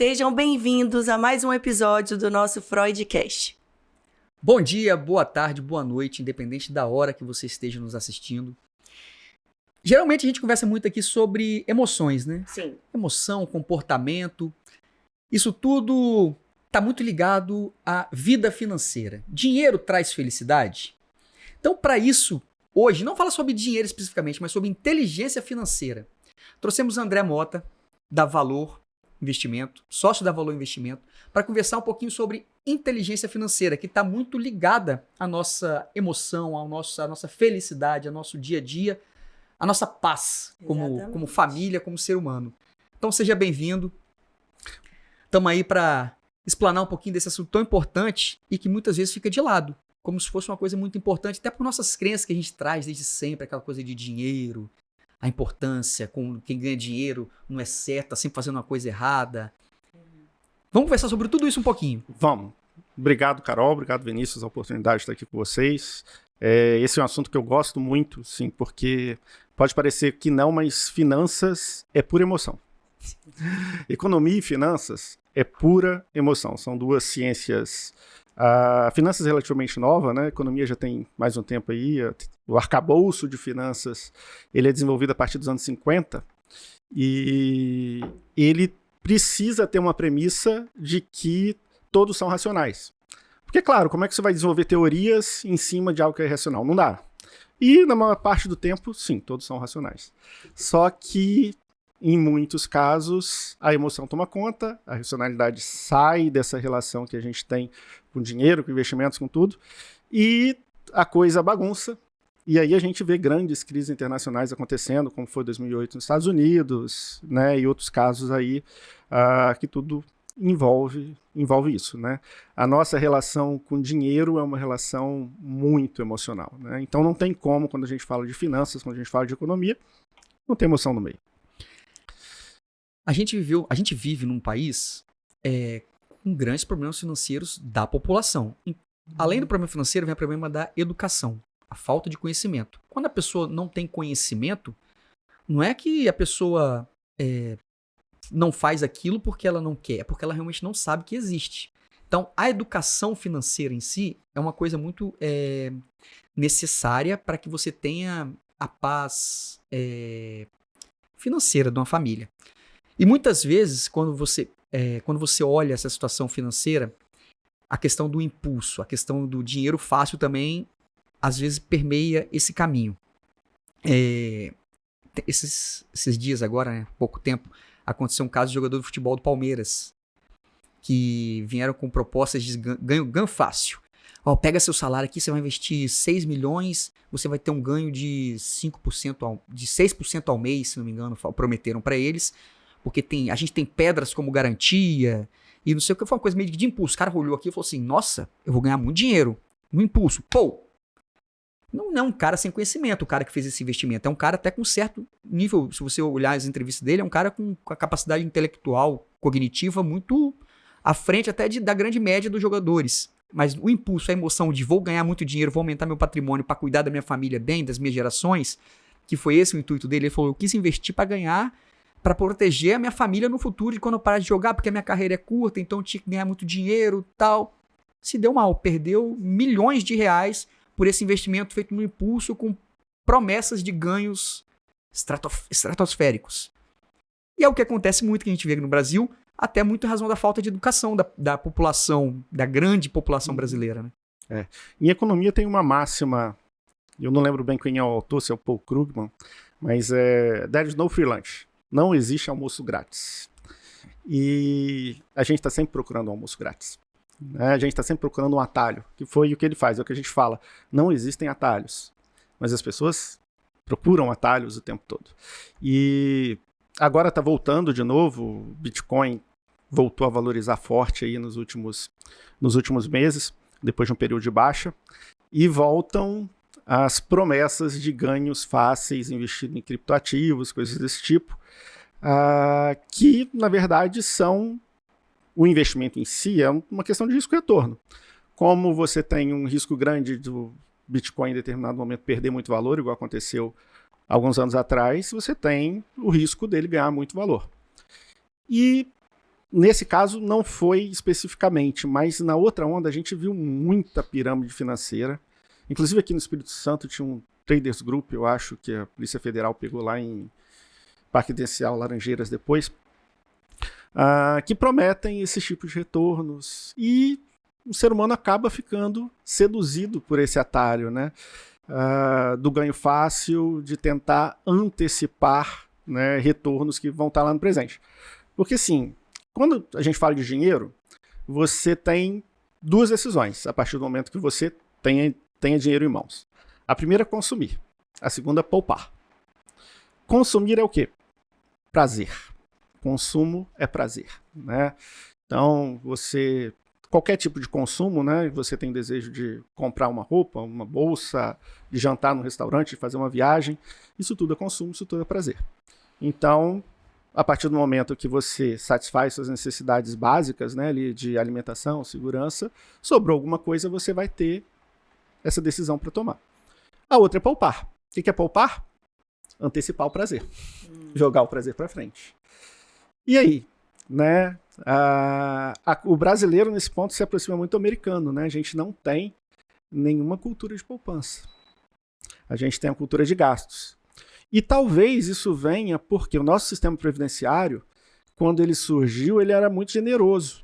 Sejam bem-vindos a mais um episódio do nosso Freudcast. Bom dia, boa tarde, boa noite, independente da hora que você esteja nos assistindo. Geralmente a gente conversa muito aqui sobre emoções, né? Sim. Emoção, comportamento. Isso tudo está muito ligado à vida financeira. Dinheiro traz felicidade? Então, para isso, hoje, não fala sobre dinheiro especificamente, mas sobre inteligência financeira. Trouxemos André Mota, da Valor Investimento, sócio da Valor Investimento, para conversar um pouquinho sobre inteligência financeira, que está muito ligada à nossa emoção, à nossa felicidade, ao nosso dia a dia, à nossa paz como família, como ser humano. Então seja bem-vindo. Estamos aí para explanar um pouquinho desse assunto tão importante e que muitas vezes fica de lado, como se fosse uma coisa muito importante, até por nossas crenças que a gente traz desde sempre, aquela coisa de dinheiro, a importância, com quem ganha dinheiro não é certo, tá sempre fazendo uma coisa errada. Vamos conversar sobre tudo isso um pouquinho. Vamos. Obrigado, Carol. Obrigado, Vinícius, a oportunidade de estar aqui com vocês. Esse é um assunto que eu gosto muito, sim, porque pode parecer que não, mas finanças é pura emoção. Economia e finanças é pura emoção. São duas ciências. A finanças é relativamente nova, né? A economia já tem mais um tempo aí. O arcabouço de finanças ele é desenvolvido a partir dos anos 50 e ele precisa ter uma premissa de que todos são racionais. Porque, claro, como é que você vai desenvolver teorias em cima de algo que é racional? Não dá. E, na maior parte do tempo, sim, todos são racionais. Só que, em muitos casos, a emoção toma conta, a racionalidade sai dessa relação que a gente tem com dinheiro, com investimentos, com tudo, e a coisa bagunça. E aí a gente vê grandes crises internacionais acontecendo, como foi 2008 nos Estados Unidos, né, e outros casos aí que tudo envolve isso, né? A nossa relação com dinheiro é uma relação muito emocional, né? Então não tem como, quando a gente fala de finanças, quando a gente fala de economia, não tem emoção no meio. A gente vive num país com grandes problemas financeiros da população. Além do problema financeiro, vem o problema da educação, a falta de conhecimento. Quando a pessoa não tem conhecimento, não é que a pessoa não faz aquilo porque ela não quer, é porque ela realmente não sabe que existe. Então, a educação financeira em si é uma coisa muito necessária para que você tenha a paz financeira de uma família. E muitas vezes, quando você olha essa situação financeira, a questão do impulso, a questão do dinheiro fácil também, às vezes permeia esse caminho. Esses dias agora, né, pouco tempo, aconteceu um caso de jogador de futebol do Palmeiras, que vieram com propostas de ganho fácil. Pega seu salário aqui, você vai investir 6 milhões, você vai ter um ganho de 5%, de 6% ao mês, se não me engano, prometeram para eles, porque a gente tem pedras como garantia, e não sei o que, foi uma coisa meio de impulso. O cara olhou aqui e falou assim, nossa, eu vou ganhar muito dinheiro, no impulso, Não é um cara sem conhecimento, o cara que fez esse investimento. É um cara até com certo nível, se você olhar as entrevistas dele, é um cara com a capacidade intelectual, cognitiva, muito à frente até da grande média dos jogadores. Mas o impulso, a emoção de vou ganhar muito dinheiro, vou aumentar meu patrimônio para cuidar da minha família bem, das minhas gerações, que foi esse o intuito dele. Ele falou, eu quis investir para ganhar, para proteger a minha família no futuro, de quando eu parar de jogar, porque a minha carreira é curta, então eu tinha que ganhar muito dinheiro tal. Se deu mal, perdeu milhões de reais por esse investimento feito no impulso com promessas de ganhos estratosféricos. E é o que acontece muito, que a gente vê aqui no Brasil, até muito em razão da falta de educação da população, da grande população brasileira, né? Em economia tem uma máxima, eu não lembro bem quem é o autor, se é o Paul Krugman, mas there is no free lunch. Não existe almoço grátis. E a gente está sempre procurando um almoço grátis. A gente está sempre procurando um atalho, que foi o que ele faz, é o que a gente fala. Não existem atalhos, mas as pessoas procuram atalhos o tempo todo. E agora está voltando de novo, o Bitcoin voltou a valorizar forte aí nos últimos meses, depois de um período de baixa, e voltam as promessas de ganhos fáceis investindo em criptoativos, coisas desse tipo, que na verdade são... O investimento em si é uma questão de risco e retorno. Como você tem um risco grande do Bitcoin em determinado momento perder muito valor, igual aconteceu alguns anos atrás, você tem o risco dele ganhar muito valor. E Nesse caso, não foi especificamente, mas na outra onda a gente viu muita pirâmide financeira. Inclusive aqui no Espírito Santo tinha um Traders Group, eu acho que a Polícia Federal pegou lá em Parque Residencial Laranjeiras depois, que prometem esses tipos de retornos. E o ser humano acaba ficando seduzido por esse atalho, né? Do ganho fácil, de tentar antecipar, né, retornos que vão estar lá no presente. Porque, sim, quando a gente fala de dinheiro, você tem duas decisões a partir do momento que você tenha dinheiro em mãos. A primeira é consumir, a segunda é poupar. Consumir é o quê? Prazer. Consumo é prazer, né? Então, qualquer tipo de consumo, né? Você tem desejo de comprar uma roupa, uma bolsa, de jantar no restaurante, de fazer uma viagem, isso tudo é consumo, isso tudo é prazer. Então, a partir do momento que você satisfaz suas necessidades básicas, né, ali de alimentação, segurança, sobrou alguma coisa, você vai ter essa decisão para tomar. A outra é poupar. O que é poupar? Antecipar o prazer. Jogar o prazer para frente. E aí, né? O brasileiro, nesse ponto, se aproxima muito do americano, né? A gente não tem nenhuma cultura de poupança. A gente tem a cultura de gastos. E talvez isso venha porque o nosso sistema previdenciário, quando ele surgiu, ele era muito generoso.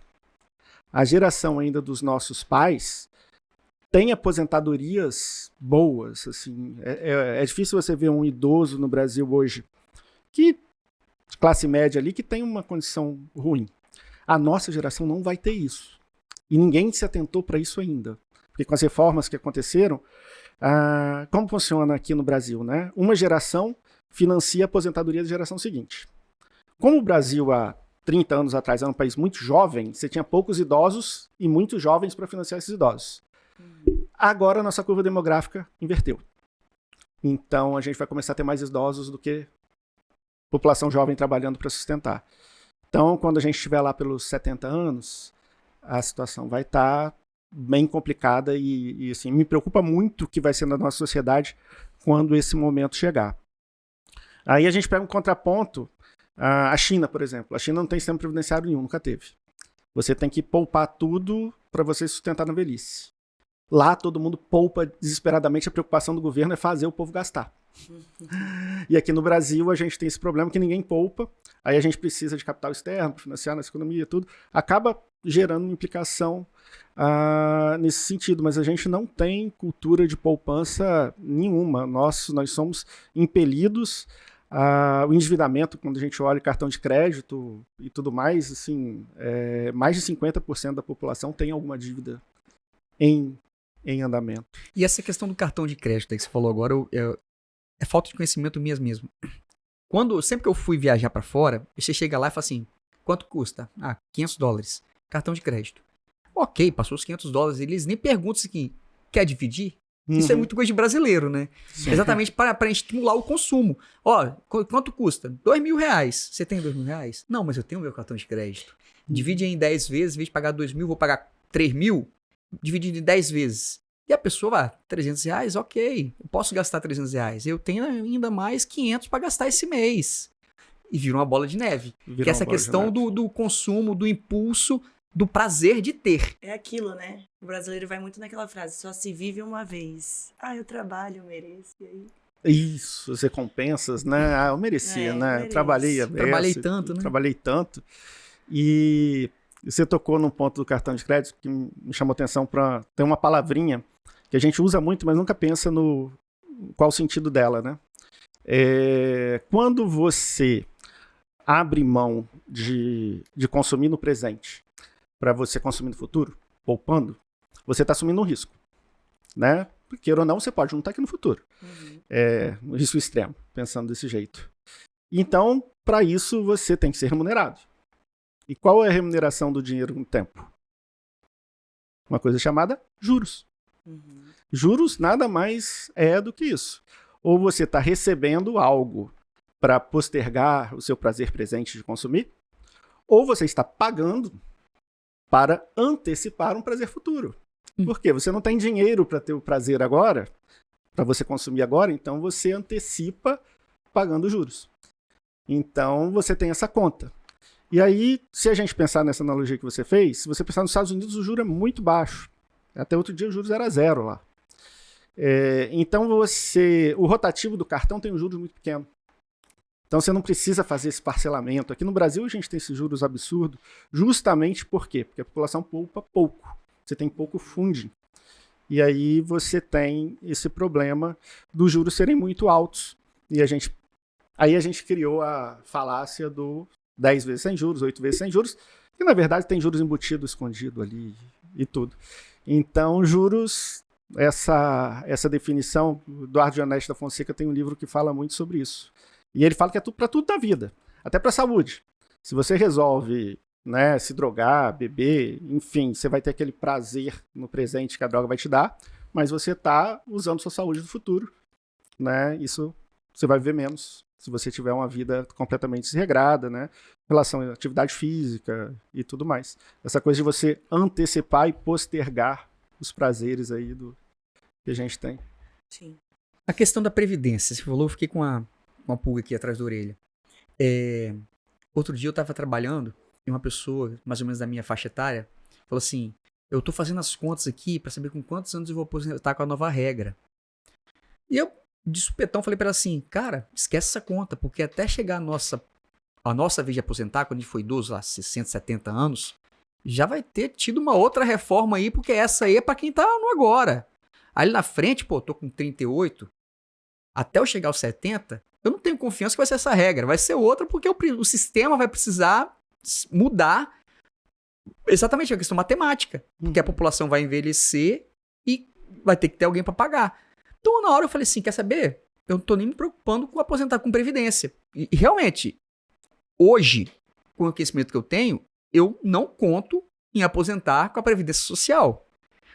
A geração ainda dos nossos pais tem aposentadorias boas. Assim. É difícil você ver um idoso no Brasil hoje, de classe média ali, que tem uma condição ruim. A nossa geração não vai ter isso. E ninguém se atentou para isso ainda. Porque com as reformas que aconteceram, como funciona aqui no Brasil, né? Uma geração financia a aposentadoria da geração seguinte. Como o Brasil, há 30 anos atrás, era um país muito jovem, você tinha poucos idosos e muitos jovens para financiar esses idosos. Agora a nossa curva demográfica inverteu. Então a gente vai começar a ter mais idosos do que população jovem trabalhando para sustentar. Então, quando a gente estiver lá pelos 70 anos, a situação vai estar bem complicada e assim, me preocupa muito o que vai ser na nossa sociedade quando esse momento chegar. Aí a gente pega um contraponto, a China, por exemplo. A China não tem sistema previdenciário nenhum, nunca teve. Você tem que poupar tudo para você sustentar na velhice. Lá todo mundo poupa desesperadamente, a preocupação do governo é fazer o povo gastar. E aqui no Brasil a gente tem esse problema que ninguém poupa, aí a gente precisa de capital externo para financiar nossa economia e tudo. Acaba gerando uma implicação nesse sentido, mas a gente não tem cultura de poupança nenhuma. Nós somos impelidos o endividamento, quando a gente olha cartão de crédito e tudo mais, assim, mais de 50% da população tem alguma dívida em andamento. E essa questão do cartão de crédito aí que você falou agora, é falta de conhecimento minha mesmo. Sempre que eu fui viajar pra fora, você chega lá e fala assim, quanto custa? $500. Cartão de crédito. Ok, passou os $500, eles nem perguntam se quer dividir. Isso é muito coisa de brasileiro, né? Sim. Exatamente para estimular o consumo. Ó, quanto custa? R$2.000. Você tem R$2.000? Não, mas eu tenho o meu cartão de crédito. Divide em 10 vezes, em vez de pagar 2.000, vou pagar 3.000, dividido em 10 vezes. E a pessoa vai, R$300, ok, eu posso gastar R$300. Eu tenho ainda mais 500 para gastar esse mês. E vira uma bola de neve. Que é essa questão do consumo, do impulso, do prazer de ter. É aquilo, né? O brasileiro vai muito naquela frase, só se vive uma vez. Eu trabalho, eu mereço. E aí... Isso, as recompensas, né? Eu merecia, né? Eu trabalhei tanto, né? Trabalhei tanto. E você tocou num ponto do cartão de crédito que me chamou atenção para ter uma palavrinha que a gente usa muito, mas nunca pensa no qual o sentido dela, né? Quando você abre mão de consumir no presente para você consumir no futuro, poupando, você está assumindo um risco, né? Porque, queira ou não, você pode não estar aqui no futuro. Um risco extremo, pensando desse jeito. Então, para isso, você tem que ser remunerado. E qual é a remuneração do dinheiro no tempo? Uma coisa chamada juros. Juros nada mais é do que isso. Ou você está recebendo algo para postergar o seu prazer presente de consumir, ou você está pagando para antecipar um prazer futuro. Por quê? Você não tem dinheiro para ter o prazer agora, para você consumir agora, então você antecipa pagando juros. Então você tem essa conta. E aí, se a gente pensar nessa analogia que você fez, se você pensar nos Estados Unidos, o juro é muito baixo. Até outro dia o juros era 0 lá. Então o rotativo do cartão tem um juros muito pequeno. Então você não precisa fazer esse parcelamento. Aqui no Brasil a gente tem esses juros absurdos, justamente por quê? Porque a população poupa pouco. Você tem pouco funding. E aí você tem esse problema dos juros serem muito altos. E aí a gente criou a falácia do 10 vezes sem juros, 8 vezes sem juros, que na verdade tem juros embutidos, escondido ali e tudo. Então, juros, essa definição, o Eduardo Janete da Fonseca tem um livro que fala muito sobre isso. E ele fala que é tudo para tudo na vida, até para a saúde. Se você resolve, né, se drogar, beber, enfim, você vai ter aquele prazer no presente que a droga vai te dar, mas você está usando sua saúde no futuro, né? Isso você vai viver menos se você tiver uma vida completamente desregrada, né? Em relação à atividade física e tudo mais. Essa coisa de você antecipar e postergar os prazeres aí que a gente tem. Sim. A questão da previdência, você falou, eu fiquei com uma pulga aqui atrás da orelha. Outro dia eu estava trabalhando e uma pessoa, mais ou menos da minha faixa etária, falou assim, eu estou fazendo as contas aqui para saber com quantos anos eu vou aposentar com a nova regra. E eu, de supetão, falei para ela assim, cara, esquece essa conta, porque até chegar a nossa vez de aposentar, quando a gente foi idoso, lá, 60, 70 anos, já vai ter tido uma outra reforma aí, porque essa aí é para quem tá no agora. Aí na frente, pô, tô com 38, até eu chegar aos 70, eu não tenho confiança que vai ser essa regra, vai ser outra, porque o sistema vai precisar mudar exatamente a questão matemática, porque a população vai envelhecer e vai ter que ter alguém para pagar. Então, na hora eu falei assim, quer saber? Eu não tô nem me preocupando com aposentar com previdência. E realmente, hoje, com o conhecimento que eu tenho, eu não conto em aposentar com a previdência social.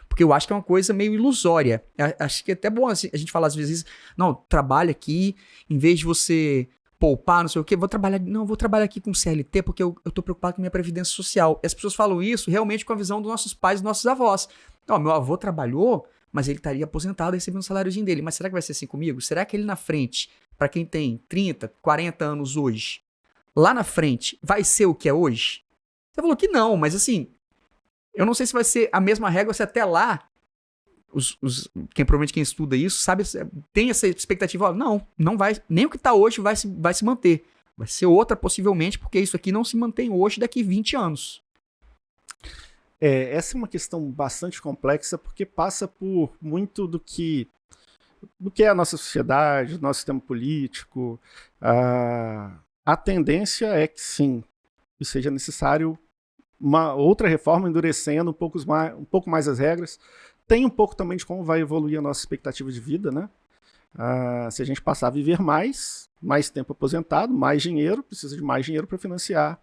Porque eu acho que é uma coisa meio ilusória. Acho que é até bom assim, a gente falar às vezes, não, trabalha aqui, em vez de você poupar, não sei o quê, vou trabalhar aqui com CLT porque eu tô preocupado com a minha previdência social. E as pessoas falam isso realmente com a visão dos nossos pais e dos nossos avós. Não, meu avô trabalhou, mas ele estaria aposentado recebendo o saláriozinho dele. Mas será que vai ser assim comigo? Será que ele na frente, para quem tem 30, 40 anos hoje, lá na frente, vai ser o que é hoje? Você falou que não, mas assim, eu não sei se vai ser a mesma regra, se até lá, provavelmente quem estuda isso, sabe, tem essa expectativa, ó, não vai, nem o que está hoje vai se manter. Vai ser outra possivelmente, porque isso aqui não se mantém hoje daqui 20 anos. Essa é uma questão bastante complexa, porque passa por muito do que é a nossa sociedade, o nosso sistema político. A tendência é que sim, que seja necessário uma outra reforma, endurecendo um pouco mais as regras. Tem um pouco também de como vai evoluir a nossa expectativa de vida, né? Se a gente passar a viver mais tempo aposentado, mais dinheiro, precisa de mais dinheiro para financiar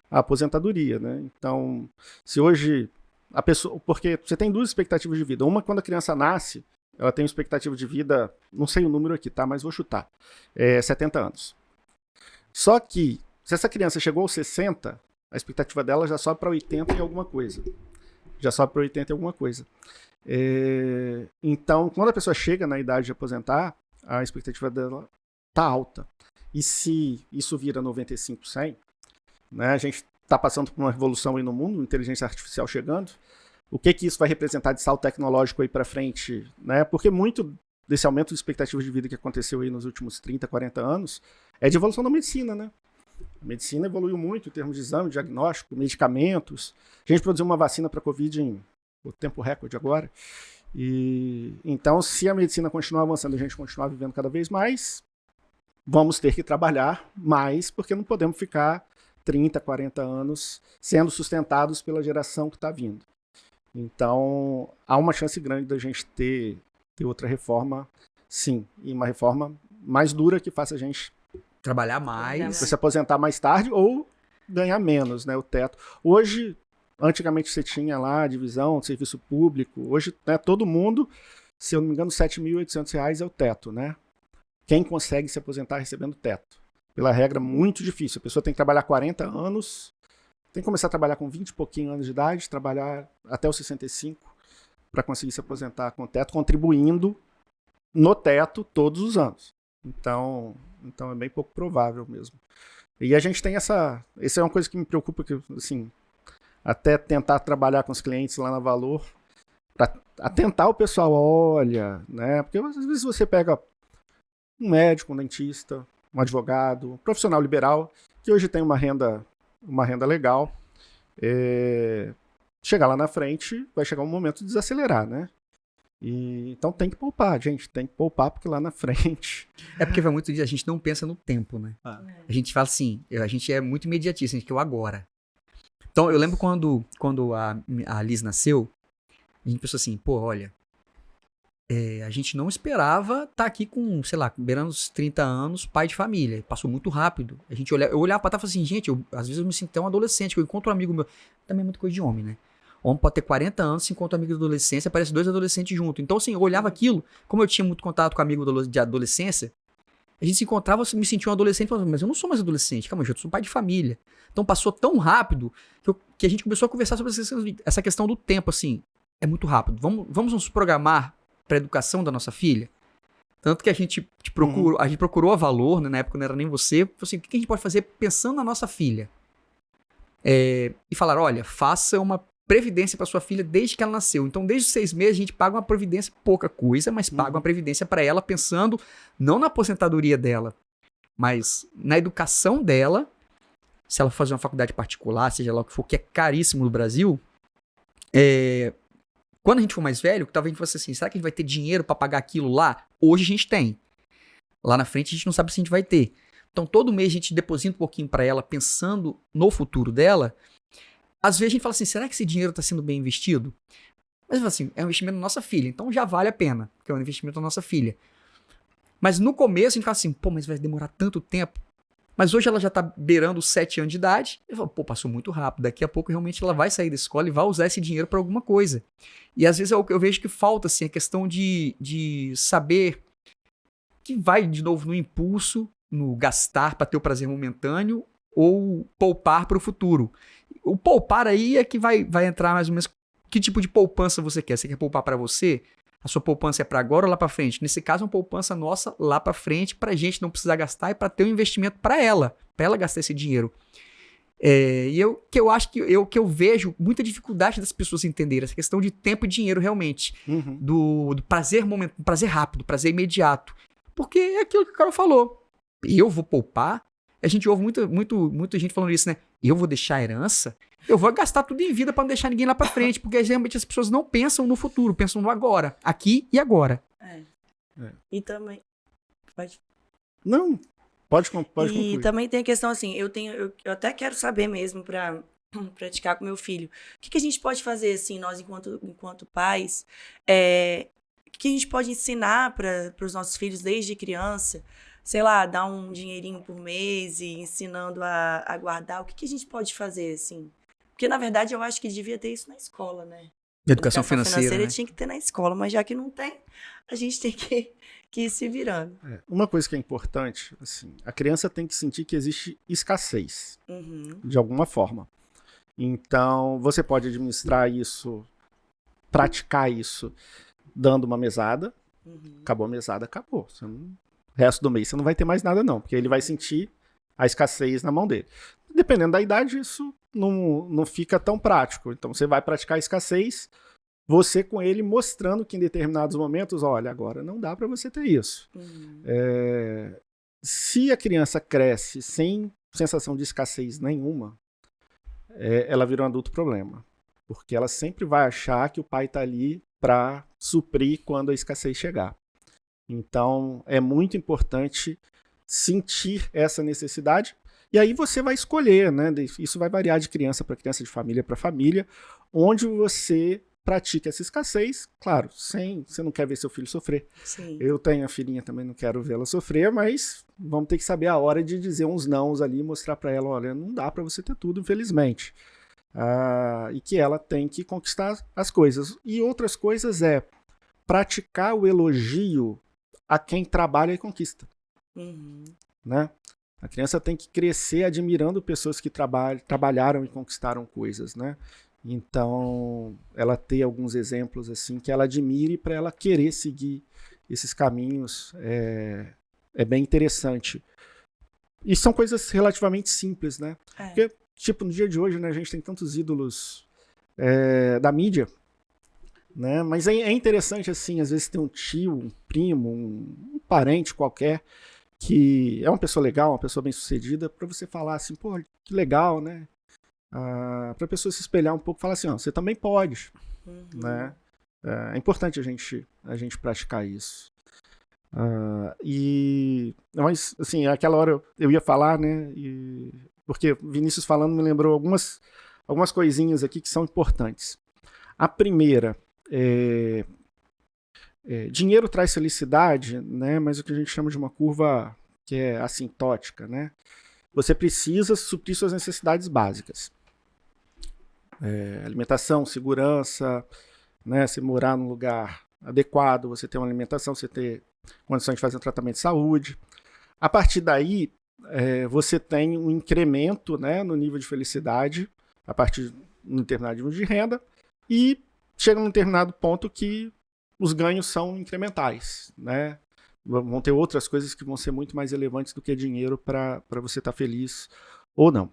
a aposentadoria, né? Então, se hoje a pessoa... Porque você tem duas expectativas de vida. Uma, quando a criança nasce, ela tem uma expectativa de vida, não sei o número aqui, tá? Mas vou chutar. 70 anos. Só que, se essa criança chegou aos 60, a expectativa dela já sobe para 80 e alguma coisa. Então, quando a pessoa chega na idade de aposentar, a expectativa dela tá alta. E se isso vira 95, 100, né, a gente está passando por uma revolução aí no mundo, inteligência artificial chegando, o que isso vai representar de salto tecnológico aí para frente, né? Porque muito desse aumento de expectativa de vida que aconteceu aí nos últimos 30, 40 anos é de evolução da medicina, né? A medicina evoluiu muito em termos de exame, diagnóstico, medicamentos. A gente produziu uma vacina para a Covid em tempo recorde agora. E então, se a medicina continuar avançando e a gente continuar vivendo cada vez mais, vamos ter que trabalhar mais, porque não podemos ficar 30, 40 anos sendo sustentados pela geração que está vindo. Então, há uma chance grande da gente ter outra reforma, sim, e uma reforma mais dura que faça a gente trabalhar mais, se aposentar mais tarde ou ganhar menos, né, o teto. Hoje, antigamente você tinha lá a divisão de serviço público, hoje, né, todo mundo, se eu não me engano, R$ 7.800 é o teto, né? Quem consegue se aposentar recebendo teto? Pela regra, muito difícil. A pessoa tem que trabalhar 40 anos, tem que começar a trabalhar com 20 e pouquinho anos de idade, trabalhar até os 65 para conseguir se aposentar com teto, contribuindo no teto todos os anos. Então é bem pouco provável mesmo. E a gente tem essa é uma coisa que me preocupa, que, assim, até tentar trabalhar com os clientes lá na Valor, para atentar o pessoal, olha, né? Porque às vezes você pega um médico, um dentista, um advogado, um profissional liberal, que hoje tem uma renda legal, chegar lá na frente, vai chegar um momento de desacelerar, né? Então tem que poupar, gente, tem que poupar, porque lá na frente... É porque vai muito disso, a gente não pensa no tempo, né? A gente fala assim, a gente é muito imediatista, a gente quer o agora. Então, eu lembro quando a Liz nasceu, a gente pensou assim, pô, olha, a gente não esperava estar aqui com, sei lá, beirando os 30 anos, pai de família. Passou muito rápido. Eu olhava pra trás e falava assim, gente, às vezes eu me sinto até um adolescente, que eu encontro um amigo meu, também é muita coisa de homem, né? Homem pode ter 40 anos, se encontra um amigo da adolescência, parece 2 adolescentes juntos. Então, assim, eu olhava aquilo, como eu tinha muito contato com amigo de adolescência, a gente se encontrava, eu me sentia um adolescente, falava, mas eu não sou mais adolescente, calma, eu sou pai de família. Então passou tão rápido que a gente começou a conversar sobre essa questão do tempo, assim, é muito rápido. Vamos nos programar para a educação da nossa filha? Tanto que a gente procurou a Valor, né, na época não era nem você, falou assim, o que a gente pode fazer pensando na nossa filha? E falaram, olha, faça uma previdência para sua filha desde que ela nasceu. Então, desde os 6 meses, a gente paga uma previdência, pouca coisa, mas paga uma previdência para ela, pensando não na aposentadoria dela, mas na educação dela. Se ela fazer uma faculdade particular, seja lá o que for, que é caríssimo no Brasil, quando a gente for mais velho, talvez a gente fosse assim, será que a gente vai ter dinheiro para pagar aquilo lá? Hoje a gente tem. Lá na frente a gente não sabe se a gente vai ter. Então, todo mês a gente deposita um pouquinho para ela, pensando no futuro dela. Às vezes a gente fala assim, será que esse dinheiro está sendo bem investido? Mas assim, é um investimento na nossa filha, então já vale a pena, porque é um investimento na nossa filha. Mas no começo a gente fala assim, pô, mas vai demorar tanto tempo. Mas hoje ela já tá beirando os 7 anos de idade. Eu falo, pô, passou muito rápido. Daqui a pouco realmente ela vai sair da escola e vai usar esse dinheiro para alguma coisa. E às vezes eu vejo que falta assim, a questão de saber que vai de novo no impulso, no gastar para ter o prazer momentâneo ou poupar para o futuro. O poupar aí é que vai entrar mais ou menos que tipo de poupança você quer. Você quer poupar para você? A sua poupança é para agora ou lá para frente? Nesse caso, é uma poupança nossa lá para frente, para a gente não precisar gastar e para ter um investimento para ela gastar esse dinheiro. E eu acho que eu vejo muita dificuldade das pessoas entenderem essa questão de tempo e dinheiro realmente. Do prazer momentâneo, prazer rápido, prazer imediato. Porque é aquilo que o Carol falou. Eu vou poupar. A gente ouve muita gente falando isso, né? Eu vou deixar a herança. Eu vou gastar tudo em vida para não deixar ninguém lá para frente, porque realmente as pessoas não pensam no futuro, pensam no agora, aqui e agora. E também pode. Não, pode concluir. E também tem a questão assim, eu até quero saber mesmo para praticar com meu filho. O que a gente pode fazer assim, nós enquanto pais, o que a gente pode ensinar para os nossos filhos desde criança? Sei lá, dar um dinheirinho por mês e ensinando a guardar. O que a gente pode fazer, assim? Porque, na verdade, eu acho que devia ter isso na escola, né? Educação financeira, né? Tinha que ter na escola, mas já que não tem, a gente tem que ir se virando. Uma coisa que é importante, assim, a criança tem que sentir que existe escassez, de alguma forma. Então, você pode administrar isso, praticar isso, dando uma mesada. Acabou a mesada, acabou. Você não... O resto do mês você não vai ter mais nada não, porque ele vai sentir a escassez na mão dele. Dependendo da idade, isso não fica tão prático. Então você vai praticar a escassez, você com ele mostrando que em determinados momentos, olha, agora não dá para você ter isso. Se a criança cresce sem sensação de escassez nenhuma, ela vira um adulto problema. Porque ela sempre vai achar que o pai está ali para suprir quando a escassez chegar. Então, é muito importante sentir essa necessidade. E aí você vai escolher, né? Isso vai variar de criança para criança, de família para família, onde você pratica essa escassez. Claro, você não quer ver seu filho sofrer. Sim. Eu tenho a filhinha também, não quero vê-la sofrer, mas vamos ter que saber a hora de dizer uns nãos ali, mostrar para ela, olha, não dá para você ter tudo, infelizmente. E que ela tem que conquistar as coisas. E outras coisas praticar o elogio a quem trabalha e conquista. Né? A criança tem que crescer admirando pessoas que trabalharam e conquistaram coisas, né? Então, ela ter alguns exemplos assim que ela admire para ela querer seguir esses caminhos é bem interessante. E são coisas relativamente simples, né? É. Porque, tipo, no dia de hoje, né, a gente tem tantos ídolos da mídia, né? Mas é interessante, assim, às vezes ter um tio, um primo, um parente qualquer, que é uma pessoa legal, uma pessoa bem-sucedida, para você falar assim, pô, que legal, né? Para a pessoa se espelhar um pouco e falar assim, ó, você também pode, né? É importante a gente praticar isso. Mas, assim, aquela hora eu ia falar, né? Porque Vinícius falando me lembrou algumas coisinhas aqui que são importantes. A primeira dinheiro traz felicidade, né? Mas o que a gente chama de uma curva que é assintótica, né? Você precisa suprir suas necessidades básicas. Alimentação, segurança, né? Você morar num lugar adequado, você ter uma alimentação, você ter condições de fazer um tratamento de saúde. A partir daí, você tem um incremento, né, no nível de felicidade, a partir de um determinado nível de renda, e chega num determinado ponto que os ganhos são incrementais, né? Vão ter outras coisas que vão ser muito mais relevantes do que dinheiro para você estar feliz ou não.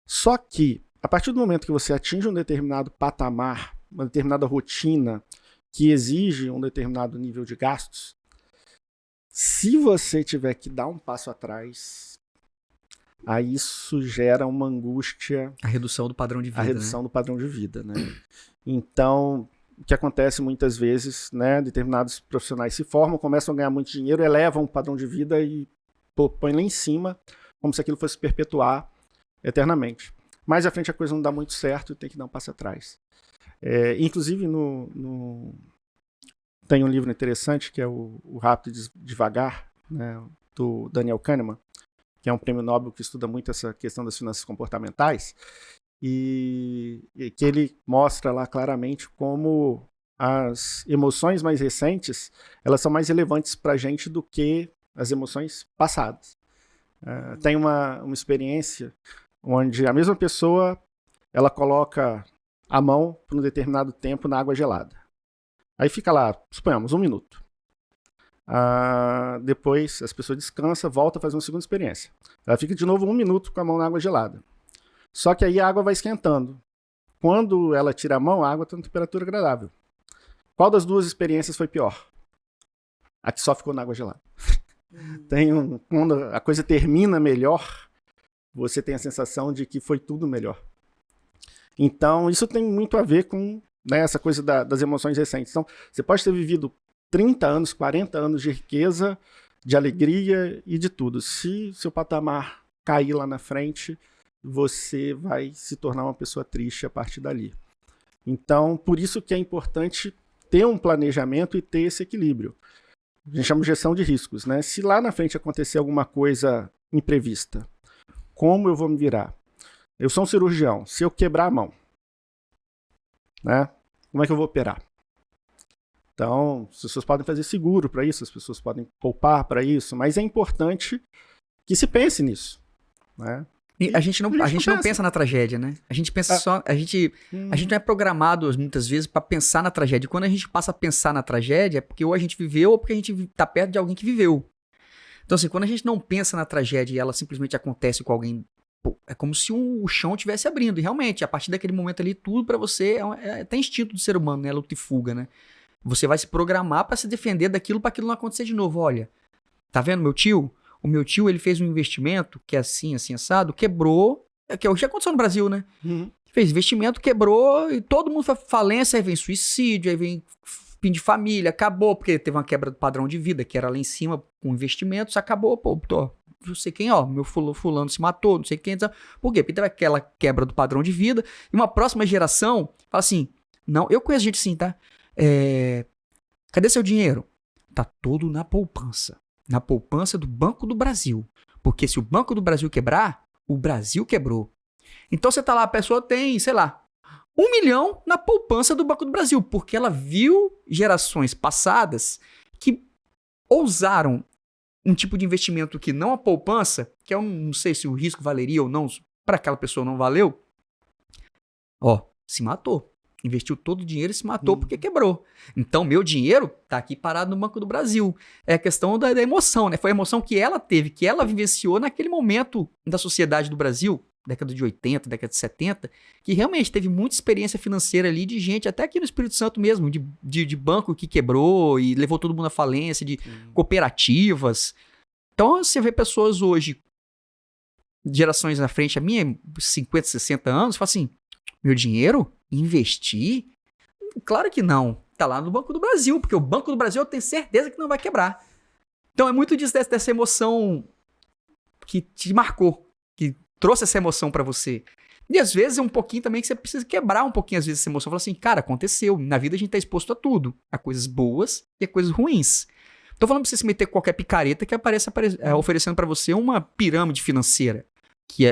Só que, a partir do momento que você atinge um determinado patamar, uma determinada rotina que exige um determinado nível de gastos, se você tiver que dar um passo atrás, aí isso gera uma angústia. A redução do padrão de vida. A redução do padrão de vida, né? Então, o que acontece muitas vezes, né? Determinados profissionais se formam, começam a ganhar muito dinheiro, elevam o padrão de vida e põem lá em cima, como se aquilo fosse perpetuar eternamente. Mais à frente a coisa não dá muito certo e tem que dar um passo atrás. Inclusive, tem um livro interessante que é o Rápido e Devagar, né, do Daniel Kahneman, que é um prêmio Nobel que estuda muito essa questão das finanças comportamentais, e que ele mostra lá claramente como as emoções mais recentes elas são mais relevantes para a gente do que as emoções passadas. Tem uma experiência onde a mesma pessoa ela coloca a mão por um determinado tempo na água gelada. Aí fica lá, suponhamos, 1 minuto. Depois as pessoas descansam, volta a fazer uma segunda experiência. Ela fica de novo 1 minuto com a mão na água gelada. Só que aí a água vai esquentando. Quando ela tira a mão, a água está em temperatura agradável. Qual das duas experiências foi pior? A que só ficou na água gelada. Quando a coisa termina melhor, você tem a sensação de que foi tudo melhor. Então, isso tem muito a ver com, né, essa coisa das emoções recentes. Então, você pode ter vivido 30 anos, 40 anos de riqueza, de alegria e de tudo. Se seu patamar cair lá na frente, você vai se tornar uma pessoa triste a partir dali. Então, por isso que é importante ter um planejamento e ter esse equilíbrio. A gente chama de gestão de riscos, né? Se lá na frente acontecer alguma coisa imprevista, como eu vou me virar? Eu sou um cirurgião. Se eu quebrar a mão, né? Como é que eu vou operar? Então, as pessoas podem fazer seguro para isso, as pessoas podem poupar para isso, mas é importante que se pense nisso, né? E a gente não pensa na tragédia, né? A gente pensa só... A gente não é programado, muitas vezes, para pensar na tragédia. Quando a gente passa a pensar na tragédia, é porque ou a gente viveu ou porque a gente tá perto de alguém que viveu. Então, assim, quando a gente não pensa na tragédia e ela simplesmente acontece com alguém, pô, é como se o chão estivesse abrindo. E realmente, a partir daquele momento ali, tudo para você é até instinto do ser humano, né? Luta e fuga, né? Você vai se programar para se defender daquilo, para aquilo não acontecer de novo. Olha, tá vendo meu tio? O meu tio, ele fez um investimento que é assim, assado, quebrou, que é o que aconteceu no Brasil, né? Fez investimento, quebrou, e todo mundo foi falência, aí vem suicídio, aí vem fim de família, acabou, porque teve uma quebra do padrão de vida, que era lá em cima, com investimentos, acabou, pô, não sei quem, ó, meu fulano se matou, não sei quem, por quê? Porque teve aquela quebra do padrão de vida, e uma próxima geração fala assim, não, eu conheço gente assim, tá? Cadê seu dinheiro? Tá todo na poupança. Na poupança do Banco do Brasil. Porque se o Banco do Brasil quebrar, o Brasil quebrou. Então você tá lá, a pessoa tem, sei lá, 1 milhão na poupança do Banco do Brasil. Porque ela viu gerações passadas que ousaram um tipo de investimento que não a poupança, que eu não sei se o risco valeria ou não, para aquela pessoa não valeu, ó, se matou. Investiu todo o dinheiro e se matou porque quebrou. Então, meu dinheiro tá aqui parado no Banco do Brasil. É a questão da emoção, né? Foi a emoção que ela teve, que ela vivenciou naquele momento da sociedade do Brasil, década de 80, década de 70, que realmente teve muita experiência financeira ali de gente, até aqui no Espírito Santo mesmo, de banco que quebrou e levou todo mundo à falência, de cooperativas. Então, você vê pessoas hoje, gerações na frente, a minha, 50, 60 anos, fala assim, meu dinheiro? Investir? Claro que não. Tá lá no Banco do Brasil, porque o Banco do Brasil eu tenho certeza que não vai quebrar. Então é muito disso, dessa emoção que te marcou, que trouxe essa emoção pra você. E às vezes é um pouquinho também que você precisa quebrar um pouquinho às vezes essa emoção. Falar assim, cara, aconteceu. Na vida a gente tá exposto a tudo. A coisas boas e a coisas ruins. Tô falando pra você se meter com qualquer picareta que apareça oferecendo pra você uma pirâmide financeira. Que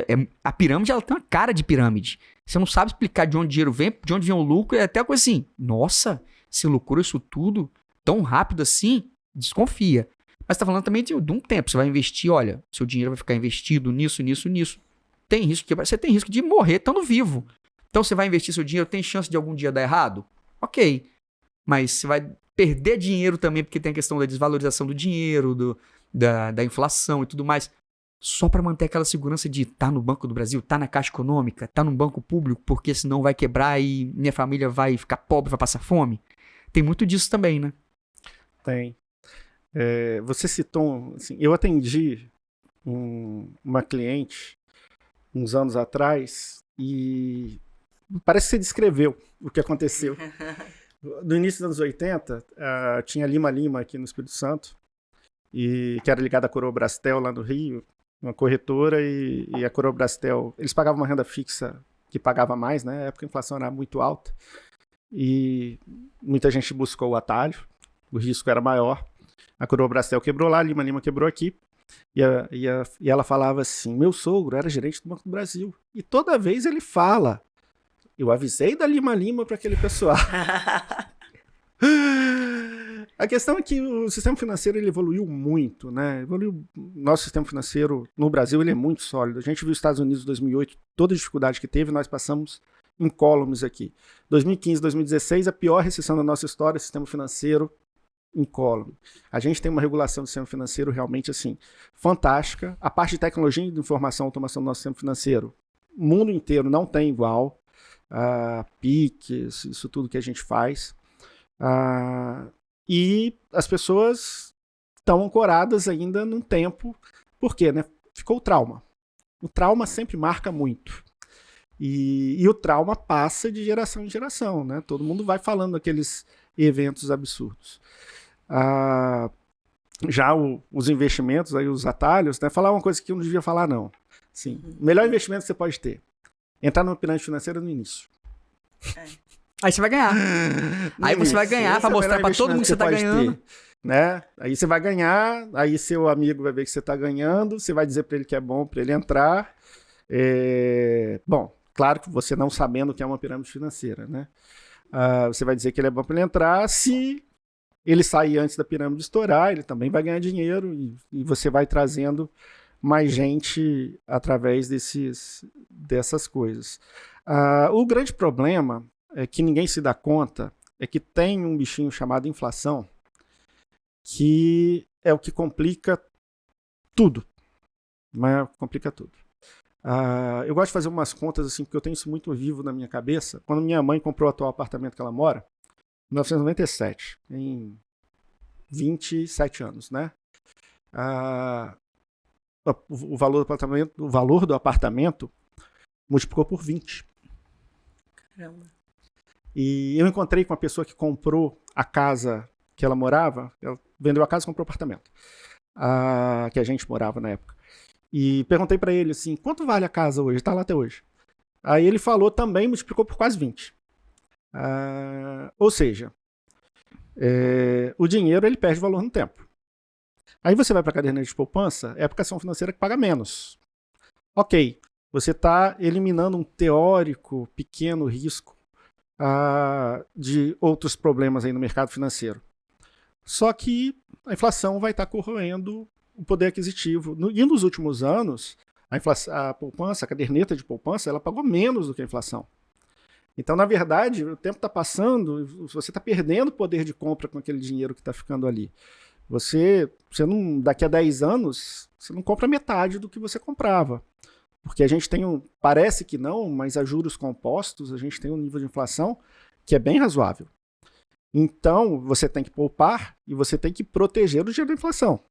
a pirâmide, ela tem uma cara de pirâmide. Você não sabe explicar de onde o dinheiro vem, de onde vem o lucro, é até uma coisa assim, nossa, se lucrou isso tudo tão rápido assim, desconfia. Mas tá falando também de um tempo, você vai investir, olha, seu dinheiro vai ficar investido nisso. Tem risco você tem risco de morrer estando vivo. Então você vai investir seu dinheiro, tem chance de algum dia dar errado? Ok. Mas você vai perder dinheiro também, porque tem a questão da desvalorização do dinheiro, da inflação e tudo mais. Só para manter aquela segurança de estar no Banco do Brasil, estar na Caixa Econômica, estar num banco público, porque senão vai quebrar e minha família vai ficar pobre, vai passar fome. Tem muito disso também, né? Tem. Você citou, assim, eu atendi uma cliente uns anos atrás e parece que você descreveu o que aconteceu. No início dos anos 80, tinha Lima Lima aqui no Espírito Santo, que era ligada à Coroa Brastel lá no Rio, uma corretora, e a Coroa Brastel, eles pagavam uma renda fixa que pagava mais, né? Na época a inflação era muito alta e muita gente buscou o atalho, o risco era maior. A Coroa Brastel quebrou lá, Lima Lima quebrou aqui, e ela falava assim, meu sogro era gerente do Banco do Brasil, e toda vez ele fala, eu avisei da Lima Lima para aquele pessoal. A questão é que o sistema financeiro ele evoluiu muito, né? Nosso sistema financeiro no Brasil ele é muito sólido. A gente viu os Estados Unidos em 2008, toda a dificuldade que teve, nós passamos incólumes aqui. 2015, 2016, a pior recessão da nossa história, sistema financeiro incólume. A gente tem uma regulação do sistema financeiro realmente assim fantástica. A parte de tecnologia de informação e automação do nosso sistema financeiro, o mundo inteiro não tem igual. PIX, isso tudo que a gente faz. E as pessoas estão ancoradas ainda num tempo, por quê, né? Ficou o trauma. O trauma sempre marca muito. E o trauma passa de geração em geração, né? Todo mundo vai falando aqueles eventos absurdos. Já os investimentos, aí, os atalhos, né? Falar uma coisa que eu não devia falar, não. Sim, o melhor investimento que você pode ter, entrar numa pirâmide financeira no início. Aí você vai ganhar. Aí você vai ganhar pra mostrar pra todo mundo que você tá ganhando. Ter, né? Aí você vai ganhar, aí seu amigo vai ver que você tá ganhando, você vai dizer pra ele que é bom pra ele entrar. Bom, claro que você não sabendo o que é uma pirâmide financeira, né? Você vai dizer que ele é bom pra ele entrar, se ele sair antes da pirâmide estourar, ele também vai ganhar dinheiro e você vai trazendo mais gente através dessas coisas. O grande problema é que ninguém se dá conta, é que tem um bichinho chamado inflação, que é o que complica tudo. Mas complica tudo. Eu gosto de fazer umas contas assim, porque eu tenho isso muito vivo na minha cabeça. Quando minha mãe comprou o atual apartamento que ela mora, em 1997, em 27 anos, né? O valor do apartamento multiplicou por 20. Caramba. E eu encontrei com uma pessoa que comprou a casa que ela morava, ela vendeu a casa e comprou o apartamento, que a gente morava na época. E perguntei para ele assim, quanto vale a casa hoje? Está lá até hoje. Aí ele falou também, multiplicou por quase 20. Ou seja, o dinheiro ele perde valor no tempo. Aí você vai para a caderneta de poupança, é a aplicação financeira que paga menos. Ok, você está eliminando um teórico pequeno risco de outros problemas aí no mercado financeiro. Só que a inflação vai estar corroendo o poder aquisitivo. E nos últimos anos, a poupança, a caderneta de poupança, ela pagou menos do que a inflação. Então, na verdade, o tempo está passando, você está perdendo poder de compra com aquele dinheiro que está ficando ali. Você não, daqui a 10 anos, você não compra metade do que você comprava. Porque a gente tem parece que não, mas a juros compostos, a gente tem um nível de inflação que é bem razoável. Então, você tem que poupar e você tem que proteger o dinheiro da inflação.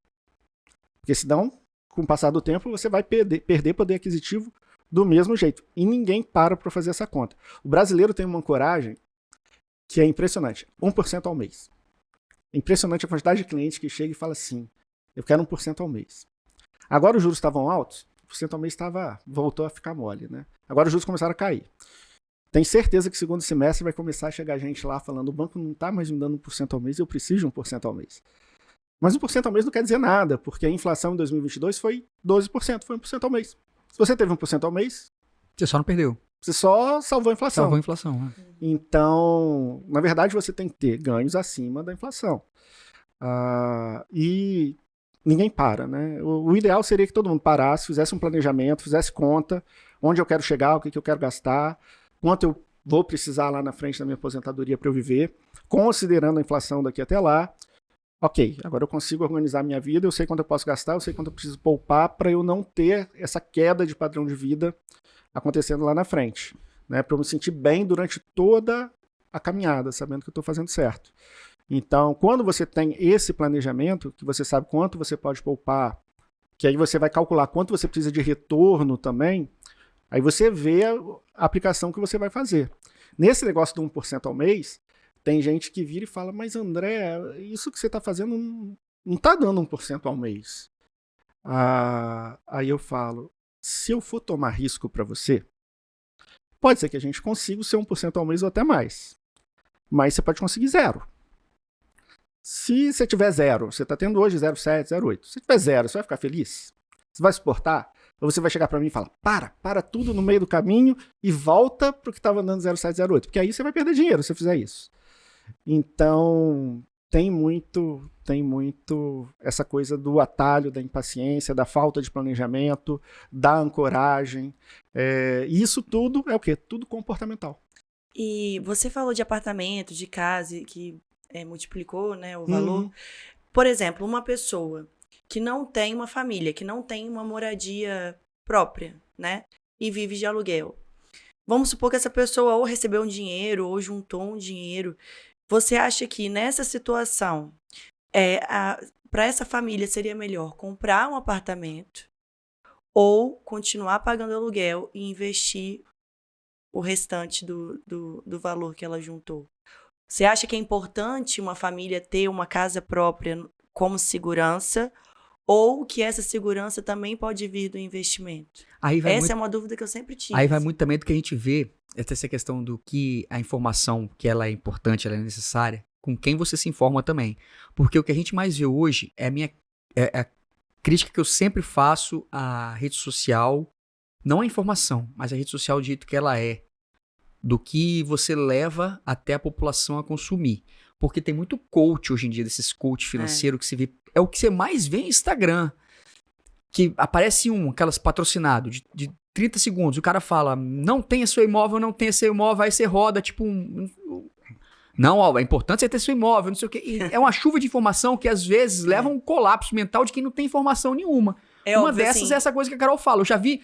Porque senão, com o passar do tempo, você vai perder poder aquisitivo do mesmo jeito. E ninguém para fazer essa conta. O brasileiro tem uma ancoragem que é impressionante. 1% ao mês. Impressionante a quantidade de clientes que chega e fala assim, eu quero 1% ao mês. Agora os juros estavam altos, 1% ao mês voltou a ficar mole, né? Agora os juros começaram a cair. Tenho certeza que segundo semestre vai começar a chegar gente lá falando, o banco não está mais me dando 1% ao mês, eu preciso de 1% ao mês. Mas 1% ao mês não quer dizer nada, porque a inflação em 2022 foi 12%, foi 1% ao mês. Se você teve 1% ao mês... Você só não perdeu. Você só salvou a inflação. Salvou a inflação, né? Então, na verdade, você tem que ter ganhos acima da inflação. E ninguém para, né? O ideal seria que todo mundo parasse, fizesse um planejamento, fizesse conta, onde eu quero chegar, o que eu quero gastar, quanto eu vou precisar lá na frente da minha aposentadoria para eu viver, considerando a inflação daqui até lá. Ok, agora eu consigo organizar a minha vida, eu sei quanto eu posso gastar, eu sei quanto eu preciso poupar para eu não ter essa queda de padrão de vida acontecendo lá na frente, né? Para eu me sentir bem durante toda a caminhada, sabendo que eu estou fazendo certo. Então, quando você tem esse planejamento, que você sabe quanto você pode poupar, que aí você vai calcular quanto você precisa de retorno também, aí você vê a aplicação que você vai fazer. Nesse negócio do 1% ao mês, tem gente que vira e fala, mas André, isso que você está fazendo não está dando 1% ao mês. Aí eu falo, se eu for tomar risco para você, pode ser que a gente consiga ser 1% ao mês ou até mais. Mas você pode conseguir 0. Se você tiver 0, você está tendo hoje 0,7, 0,8. Se tiver 0, você vai ficar feliz? Você vai suportar? Ou você vai chegar para mim e falar, para tudo no meio do caminho e volta para o que estava andando 0,7, 0,8. Porque aí você vai perder dinheiro se você fizer isso. Então, tem muito essa coisa do atalho, da impaciência, da falta de planejamento, da ancoragem. E isso tudo é o quê? Tudo comportamental. E você falou de apartamento, de casa, que multiplicou, né, o valor. Por exemplo, uma pessoa que não tem uma família, que não tem uma moradia própria, né, e vive de aluguel. Vamos supor que essa pessoa ou recebeu um dinheiro ou juntou um dinheiro. Você acha que nessa situação, para essa família seria melhor comprar um apartamento ou continuar pagando aluguel e investir o restante do valor que ela juntou? Você acha que é importante uma família ter uma casa própria como segurança ou que essa segurança também pode vir do investimento? Essa é uma dúvida que eu sempre tive. Aí vai muito também do que a gente vê, essa questão do que a informação, que ela é importante, ela é necessária, com quem você se informa também. Porque o que a gente mais vê hoje é a crítica que eu sempre faço à rede social, não a informação, mas a rede social do jeito que ela é, do que você leva até a população a consumir. Porque tem muito coach hoje em dia, desses coach financeiro que se vê, é o que você mais vê em Instagram, que aparece aquelas patrocinado de 30 segundos, o cara fala, não tenha seu imóvel, aí você roda, tipo não, ó, é importante você ter seu imóvel, não sei o quê. E é uma chuva de informação que às vezes leva a um colapso mental de quem não tem informação nenhuma. Uma dessas assim, é essa coisa que a Carol fala. Eu já vi,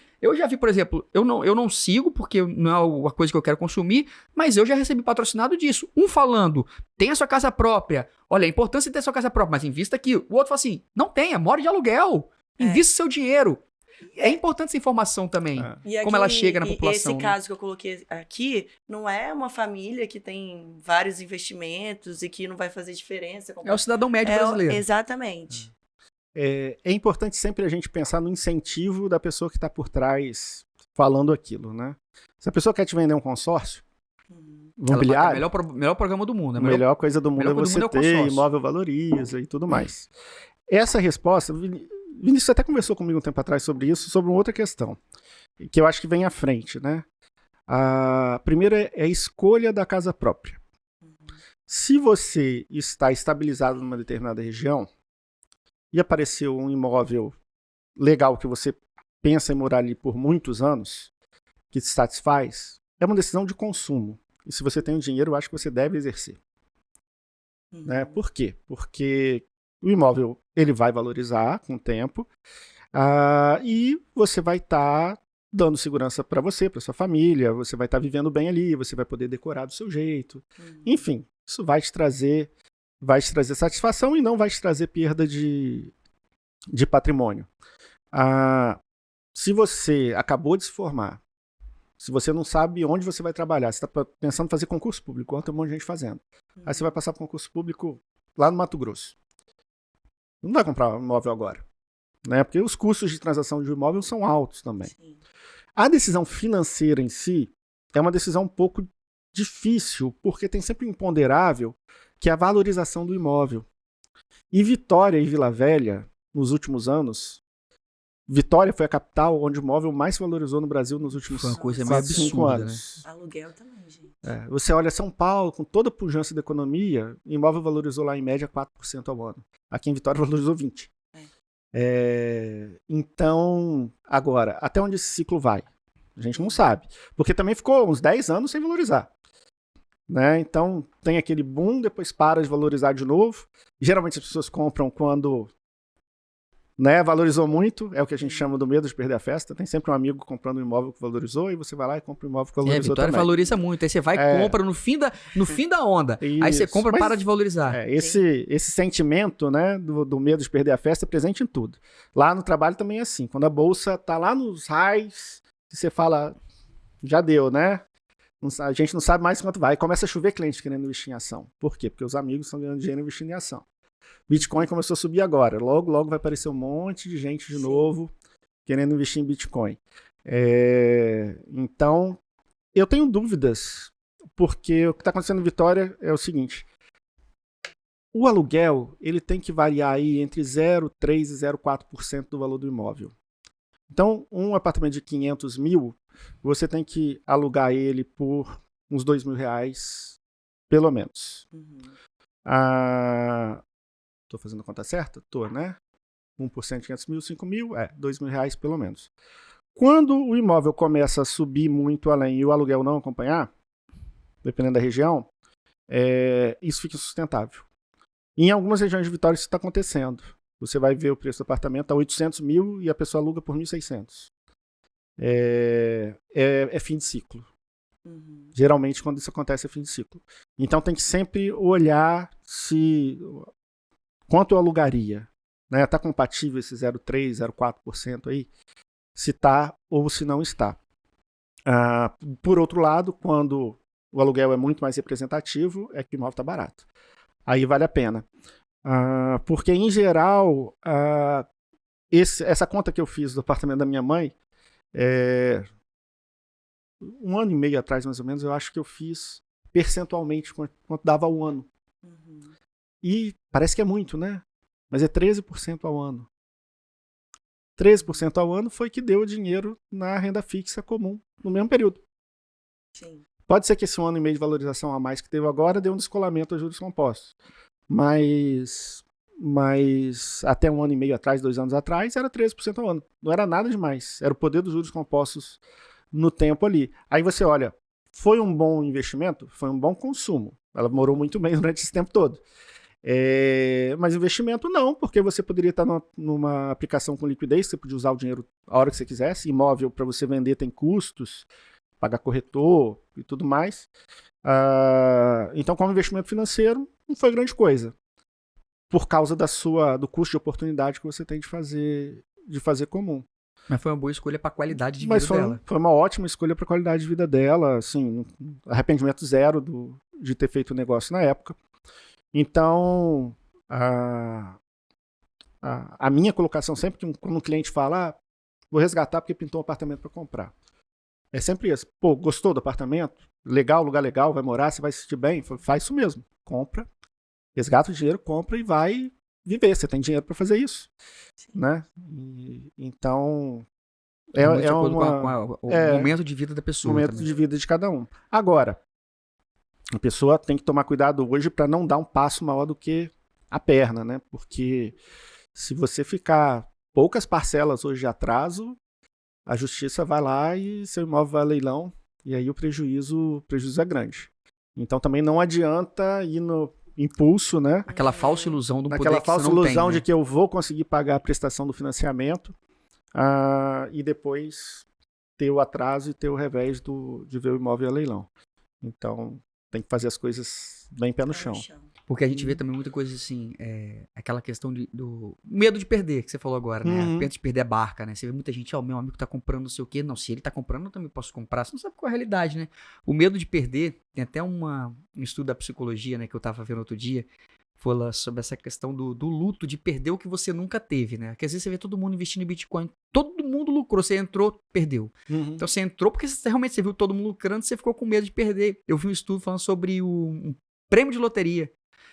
por exemplo, eu não sigo porque não é uma coisa que eu quero consumir, mas eu já recebi patrocinado disso. Um falando, tenha sua casa própria. Olha, é importante você ter sua casa própria, mas invista aqui. O outro fala assim, não tenha, more de aluguel. Invista seu dinheiro. É importante essa informação também, como ela chega na população. Esse caso que eu coloquei aqui não é uma família que tem vários investimentos e que não vai fazer diferença. É o cidadão médio brasileiro. Exatamente. É importante sempre a gente pensar no incentivo da pessoa que está por trás falando aquilo, né? Se a pessoa quer te vender um consórcio, imobiliário... É o melhor programa do mundo. A melhor coisa do mundo é você ter, imóvel valoriza e tudo mais. Essa resposta... Vinícius até conversou comigo um tempo atrás sobre isso, sobre uma outra questão, que eu acho que vem à frente, né? A primeira é a escolha da casa própria. Se você está estabilizado numa determinada região e apareceu um imóvel legal que você pensa em morar ali por muitos anos, que te satisfaz, é uma decisão de consumo. E se você tem o dinheiro, eu acho que você deve exercer. Né? Por quê? Porque o imóvel ele vai valorizar com o tempo e você vai estar dando segurança para você, para sua família, você vai estar vivendo bem ali, você vai poder decorar do seu jeito. Enfim, isso vai te trazer satisfação e não vai te trazer perda de patrimônio. Se você acabou de se formar, se você não sabe onde você vai trabalhar, você está pensando em fazer concurso público, tem um monte de gente fazendo. Aí você vai passar para concurso público lá no Mato Grosso. Não vai comprar um imóvel agora, né? Porque os custos de transação de imóvel são altos também. Sim. A decisão financeira em si é uma decisão um pouco difícil, porque tem sempre um imponderável, que é a valorização do imóvel. E Vitória e Vila Velha, nos últimos anos, Vitória foi a capital onde o imóvel mais se valorizou no Brasil nos últimos 5 anos. Né? Aluguel também, gente. Você olha São Paulo, com toda a pujança da economia, o imóvel valorizou lá em média 4% ao ano. Aqui em Vitória valorizou 20%. Então, agora, até onde esse ciclo vai? A gente não sabe. Porque também ficou uns 10 anos sem valorizar. Né? Então, tem aquele boom, depois para de valorizar de novo. Geralmente as pessoas compram quando... Né, valorizou muito, é o que a gente chama do medo de perder a festa. Tem sempre um amigo comprando um imóvel que valorizou e você vai lá e compra um imóvel que valorizou Vitória também. Valoriza muito, aí você vai e compra no fim da onda. Isso. Aí você compra e para de valorizar. Esse sentimento, né, do medo de perder a festa é presente em tudo. Lá no trabalho também é assim, quando a bolsa tá lá nos highs, você fala, já deu, né? A gente não sabe mais quanto vai. Começa a chover cliente querendo investir em ação. Por quê? Porque os amigos estão ganhando dinheiro investindo em ação. Bitcoin começou a subir agora. Logo, logo vai aparecer um monte de gente de novo querendo investir em Bitcoin. Então, eu tenho dúvidas, porque o que está acontecendo em Vitória é o seguinte. O aluguel ele tem que variar aí entre 0,3% e 0,4% do valor do imóvel. Então, um apartamento de 500 mil, você tem que alugar ele por uns R$2.000, pelo menos. Tô fazendo a conta certa? Tô, né? 1% de 500 mil, 5 mil, R$2.000 pelo menos. Quando o imóvel começa a subir muito além e o aluguel não acompanhar, dependendo da região, isso fica insustentável. Em algumas regiões de Vitória isso está acontecendo. Você vai ver o preço do apartamento a 800 mil e a pessoa aluga por 1.600. É fim de ciclo. Geralmente, quando isso acontece, é fim de ciclo. Então, tem que sempre olhar quanto eu alugaria. Né? Está compatível esse 0,3%, 0,4% aí? Se está ou se não está. Por outro lado, quando o aluguel é muito mais representativo, é que o imóvel está barato. Aí vale a pena. Porque, em geral, essa conta que eu fiz do apartamento da minha mãe, 1 ano e meio atrás, mais ou menos, eu acho que eu fiz percentualmente quanto dava ao ano. E parece que é muito, né? Mas é 13% ao ano. 13% ao ano foi que deu dinheiro na renda fixa comum, no mesmo período. Sim. Pode ser que esse 1 ano e meio de valorização a mais que teve agora deu um descolamento a juros compostos. Mas até 1 ano e meio atrás, 2 anos atrás, era 13% ao ano. Não era nada demais. Era o poder dos juros compostos no tempo ali. Aí você olha, foi um bom investimento? Foi um bom consumo. Ela morou muito bem durante esse tempo todo. Mas investimento não, porque você poderia estar numa aplicação com liquidez, você podia usar o dinheiro a hora que você quisesse. Imóvel para você vender tem custos, pagar corretor e tudo mais. Então, como investimento financeiro, não foi grande coisa. Por causa do custo de oportunidade que você tem de fazer comum. Mas foi uma boa escolha para a qualidade de vida dela. Foi uma ótima escolha para a qualidade de vida dela. Assim, arrependimento zero de ter feito o negócio na época. Então, a minha colocação sempre que quando um cliente fala, vou resgatar porque pintou um apartamento para comprar. É sempre isso. Pô, gostou do apartamento? Legal, lugar legal, vai morar, você vai se sentir bem? Faz isso mesmo. Compra, resgata o dinheiro, compra e vai viver. Você tem dinheiro para fazer isso. Né? Então, de acordo com o momento de vida da pessoa. O momento de vida de cada um. Agora, a pessoa tem que tomar cuidado hoje para não dar um passo maior do que a perna, né? Porque se você ficar poucas parcelas hoje de atraso, a justiça vai lá e seu imóvel vai a leilão e aí o prejuízo é grande. Então também não adianta ir no impulso, né? Aquela falsa ilusão do poder Naquela que falsa você não ilusão tem, de né? que eu vou conseguir pagar a prestação do financiamento e depois ter o atraso e ter o revés de ver o imóvel a leilão. Então tem que fazer as coisas bem pé no chão. Porque a gente vê também muita coisa assim, aquela questão do medo de perder, que você falou agora, né? Uhum. Medo de perder a barca, né? Você vê muita gente, meu amigo tá comprando não sei o quê. Não, se ele tá comprando, eu também posso comprar. Você não sabe qual é a realidade, né? O medo de perder, tem até um estudo da psicologia, né, que eu tava vendo outro dia, fala sobre essa questão do luto, de perder o que você nunca teve, né? Porque às vezes você vê todo mundo investindo em Bitcoin, todo mundo lucrou, você entrou, perdeu. Uhum. Então você entrou porque realmente você viu todo mundo lucrando, você ficou com medo de perder. Eu vi um estudo falando sobre um prêmio de loteria.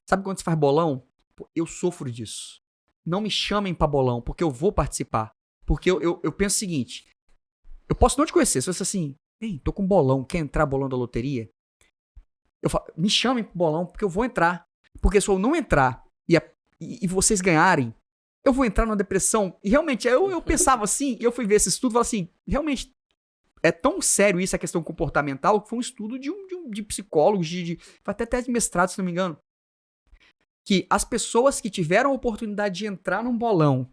Sabe quando você faz bolão? Pô, eu sofro disso. Não me chamem pra bolão, porque eu vou participar. Porque eu penso o seguinte, eu posso não te conhecer, se você assim, ei, tô com bolão, quer entrar bolão da loteria? Eu falo, me chamem pro bolão, porque eu vou entrar. Porque se eu não entrar e vocês ganharem, eu vou entrar numa depressão. E realmente, eu pensava assim, e eu fui ver esse estudo e falei assim, realmente, é tão sério isso, a questão comportamental, que foi um estudo de psicólogos, foi até de mestrado, se não me engano, que as pessoas que tiveram a oportunidade de entrar num bolão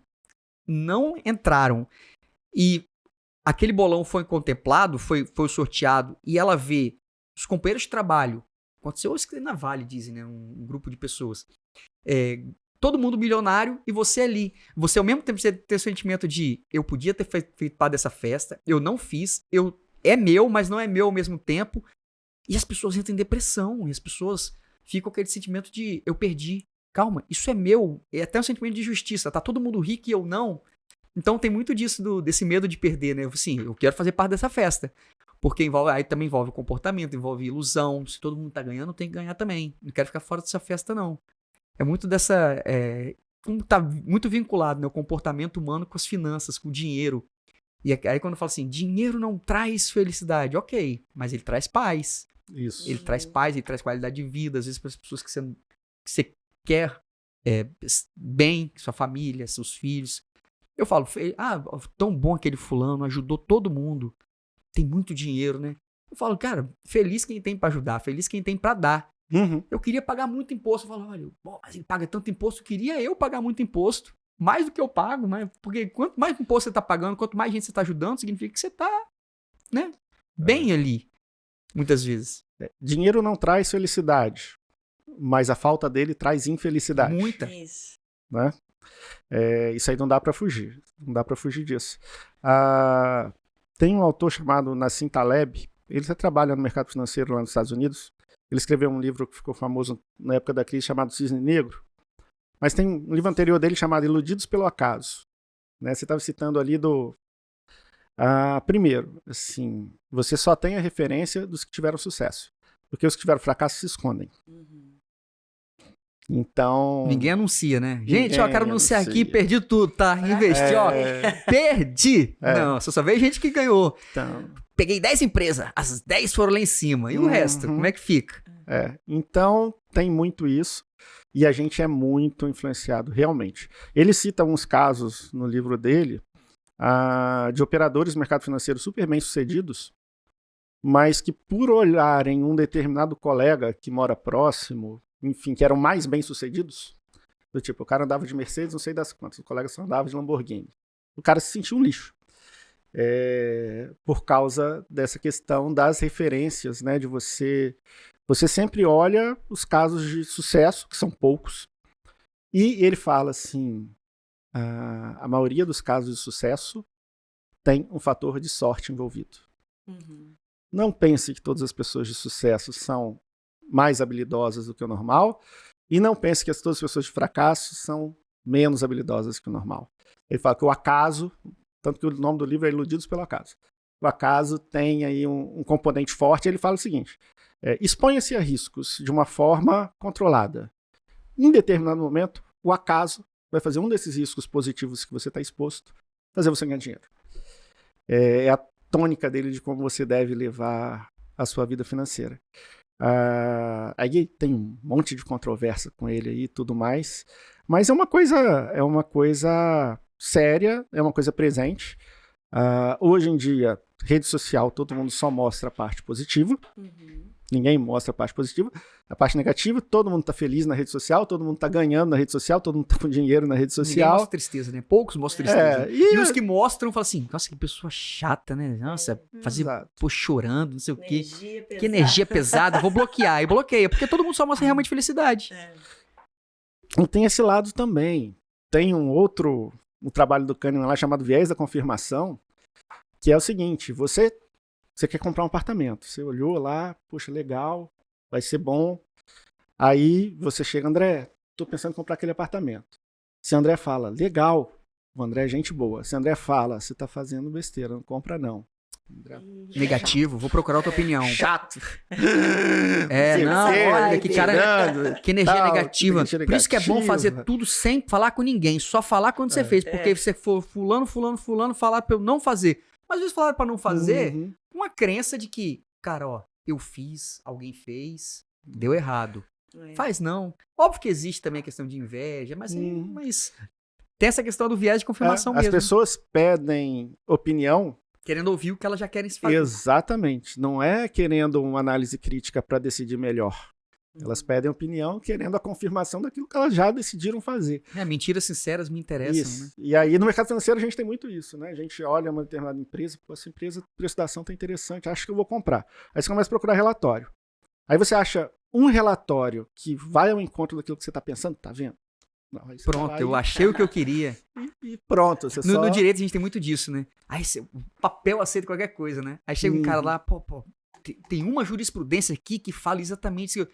não entraram e aquele bolão foi contemplado, foi sorteado e ela vê os companheiros de trabalho, aconteceu isso que na Vale dizem, né, um grupo de pessoas, todo mundo milionário e você ali, você ao mesmo tempo você ter o sentimento de eu podia ter feito parte dessa festa, eu não fiz, é meu, mas não é meu ao mesmo tempo, e as pessoas entram em depressão, e as pessoas ficam com aquele sentimento de eu perdi. Calma, isso é meu. É até um sentimento de justiça. Tá todo mundo rico e eu não. Então tem muito disso, desse medo de perder, né? Sim, eu quero fazer parte dessa festa. Porque aí também envolve o comportamento, envolve ilusão. Se todo mundo tá ganhando, tem que ganhar também. Não quero ficar fora dessa festa, não. É muito dessa... tá muito vinculado, né? O comportamento humano com as finanças, com o dinheiro. E aí quando eu falo assim, dinheiro não traz felicidade. Ok, mas ele traz paz. Isso. Ele traz paz, ele traz qualidade de vida, às vezes para as pessoas que você quer bem, sua família, seus filhos. Eu falo, tão bom aquele fulano, ajudou todo mundo, tem muito dinheiro, né? Eu falo, cara, feliz quem tem para ajudar, feliz quem tem para dar. Uhum. Eu queria pagar muito imposto, eu falo, olha, mas ele paga tanto imposto, queria eu pagar muito imposto, mais do que eu pago, né? Porque quanto mais imposto você tá pagando, quanto mais gente você tá ajudando, significa que você tá, né, bem ali. Muitas vezes. Dinheiro não traz felicidade, mas a falta dele traz infelicidade. Muita. Isso. Né? Isso aí não dá para fugir. Não dá para fugir disso. Tem um autor chamado Nassim Taleb. Ele trabalha no mercado financeiro lá nos Estados Unidos. Ele escreveu um livro que ficou famoso na época da crise chamado Cisne Negro. Mas tem um livro anterior dele chamado Iludidos pelo Acaso. Né? Você estava citando ali primeiro, assim, você só tem a referência dos que tiveram sucesso. Porque os que tiveram fracasso se escondem. Uhum. Então... Ninguém anuncia, né? Gente, Ninguém ó, quero anunciar anuncia. aqui, perdi tudo, tá? Investi, ó. Perdi! Não, você só vê gente que ganhou. Então... Peguei 10 empresas, as 10 foram lá em cima. E o resto, como é que fica? Então, tem muito isso. E a gente é muito influenciado, realmente. Ele cita uns casos no livro dele de operadores do mercado financeiro super bem-sucedidos, mas que por olharem um determinado colega que mora próximo, enfim, que eram mais bem-sucedidos, do tipo, o cara andava de Mercedes, não sei das quantas, o colega só andava de Lamborghini. O cara se sentiu um lixo. Por causa dessa questão das referências, né, de você sempre olha os casos de sucesso, que são poucos, e ele fala assim, a maioria dos casos de sucesso tem um fator de sorte envolvido. Uhum. Não pense que todas as pessoas de sucesso são mais habilidosas do que o normal, e não pense que todas as pessoas de fracasso são menos habilidosas que o normal. Ele fala que o acaso, tanto que o nome do livro é Iludidos pelo Acaso, o acaso tem aí um componente forte. Ele fala o seguinte, exponha-se a riscos de uma forma controlada. Em determinado momento, o acaso vai fazer um desses riscos positivos que você está exposto, fazer você ganhar dinheiro. É a tônica dele de como você deve levar a sua vida financeira. Aí tem um monte de controvérsia com ele aí e tudo mais, mas é uma coisa séria, é uma coisa presente. Hoje em dia, rede social, todo mundo só mostra a parte positiva. Uhum. Ninguém mostra a parte positiva. A parte negativa, todo mundo tá feliz na rede social, todo mundo tá ganhando na rede social, todo mundo tá com dinheiro na rede Ninguém social. mostra tristeza, né? Poucos mostram tristeza. E E os que mostram falam assim, nossa, que pessoa chata, né? Nossa, fazer Exato. pô, chorando, não sei o quê. Energia pesada. Que energia pesada, vou bloquear. E bloqueia, porque todo mundo só mostra realmente felicidade. É. E tem esse lado também. Tem um trabalho do Kahneman lá chamado Viés da Confirmação, que é o seguinte, você quer comprar um apartamento, você olhou lá, poxa, legal, vai ser bom. Aí você chega, André, tô pensando em comprar aquele apartamento. Se André fala, legal, o André é gente boa. Se André fala, você tá fazendo besteira, não compra não. André, Negativo, vou procurar outra opinião. chato. É, não, olha, que cara, tirando, que energia tal, negativa. energia Por isso que é bom fazer negativa. tudo sem falar com ninguém, só falar quando você fez. Porque se você for fulano, falar pra eu não fazer. Mas às vezes falaram pra não fazer, Uhum. uma crença de que, cara, ó, eu fiz, alguém fez, deu errado. É. Faz não. Óbvio que existe também a questão de inveja, mas, Uhum. mas tem essa questão do viés de confirmação As mesmo. pessoas pedem opinião. Querendo ouvir o que elas já querem se fazer. Exatamente. Não é querendo uma análise crítica para decidir melhor. Elas pedem opinião querendo a confirmação daquilo que elas já decidiram fazer. Mentiras sinceras me interessam, Isso. né? E aí no mercado financeiro a gente tem muito isso, né? A gente olha uma determinada empresa, pô, essa empresa, o preço da ação tá interessante, acho que eu vou comprar. Aí você começa a procurar relatório. Aí você acha um relatório que vai ao encontro daquilo que você tá pensando, tá vendo? Não, aí você Pronto, vai eu achei o que eu queria. e pronto. Você No direito a gente tem muito disso, né? Aí o papel aceita qualquer coisa, né? Aí chega um cara lá, pô, tem uma jurisprudência aqui que fala exatamente isso.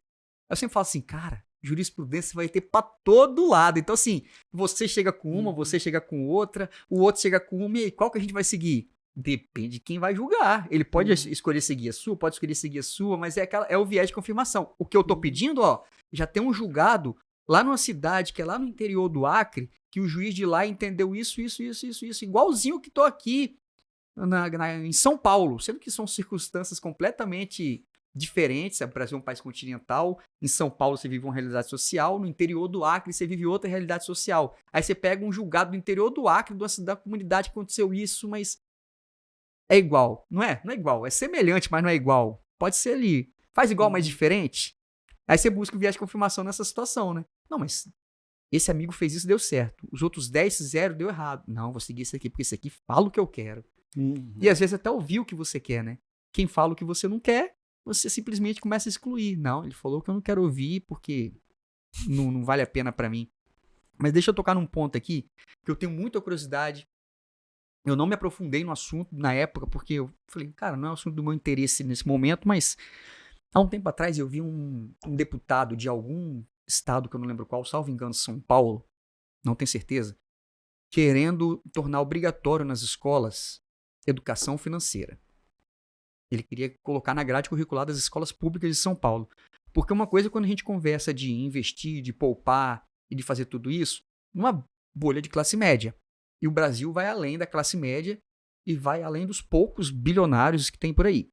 Eu sempre falo assim, cara, jurisprudência vai ter pra todo lado. Então, assim, você chega com uma, você chega com outra, o outro chega com uma, e aí, qual que a gente vai seguir? Depende de quem vai julgar. Ele pode escolher seguir a sua, pode escolher seguir a sua, mas é o viés de confirmação. O que eu tô pedindo, ó, já tem um julgado lá numa cidade que é lá no interior do Acre, que o juiz de lá entendeu isso, igualzinho que tô aqui em São Paulo, sendo que são circunstâncias completamente diferentes. O Brasil é um país continental, em São Paulo você vive uma realidade social, no interior do Acre você vive outra realidade social. Aí você pega um julgado do interior do Acre, da comunidade que aconteceu isso, mas é igual, não é? Não é igual, é semelhante, mas não é igual. Pode ser ali, faz igual, mas diferente. Aí você busca o viés de confirmação nessa situação, né? Não, mas esse amigo fez isso, deu certo. Os outros 10 fizeram, deu errado. Não, vou seguir esse aqui, porque esse aqui fala o que eu quero. E às vezes até ouvir o que você quer, né? Quem fala o que você não quer, você simplesmente começa a excluir. Não, ele falou que eu não quero ouvir porque não vale a pena pra mim. Mas deixa eu tocar num ponto aqui, que eu tenho muita curiosidade. Eu não me aprofundei no assunto na época, porque eu falei, cara, não é um assunto do meu interesse nesse momento, mas há um tempo atrás eu vi um deputado de algum estado, que eu não lembro qual, salvo engano, São Paulo, não tenho certeza, querendo tornar obrigatório nas escolas educação financeira. Ele queria colocar na grade curricular das escolas públicas de São Paulo. Porque uma coisa é quando a gente conversa de investir, de poupar e de fazer tudo isso, numa bolha de classe média. E o Brasil vai além da classe média e vai além dos poucos bilionários que tem por aí.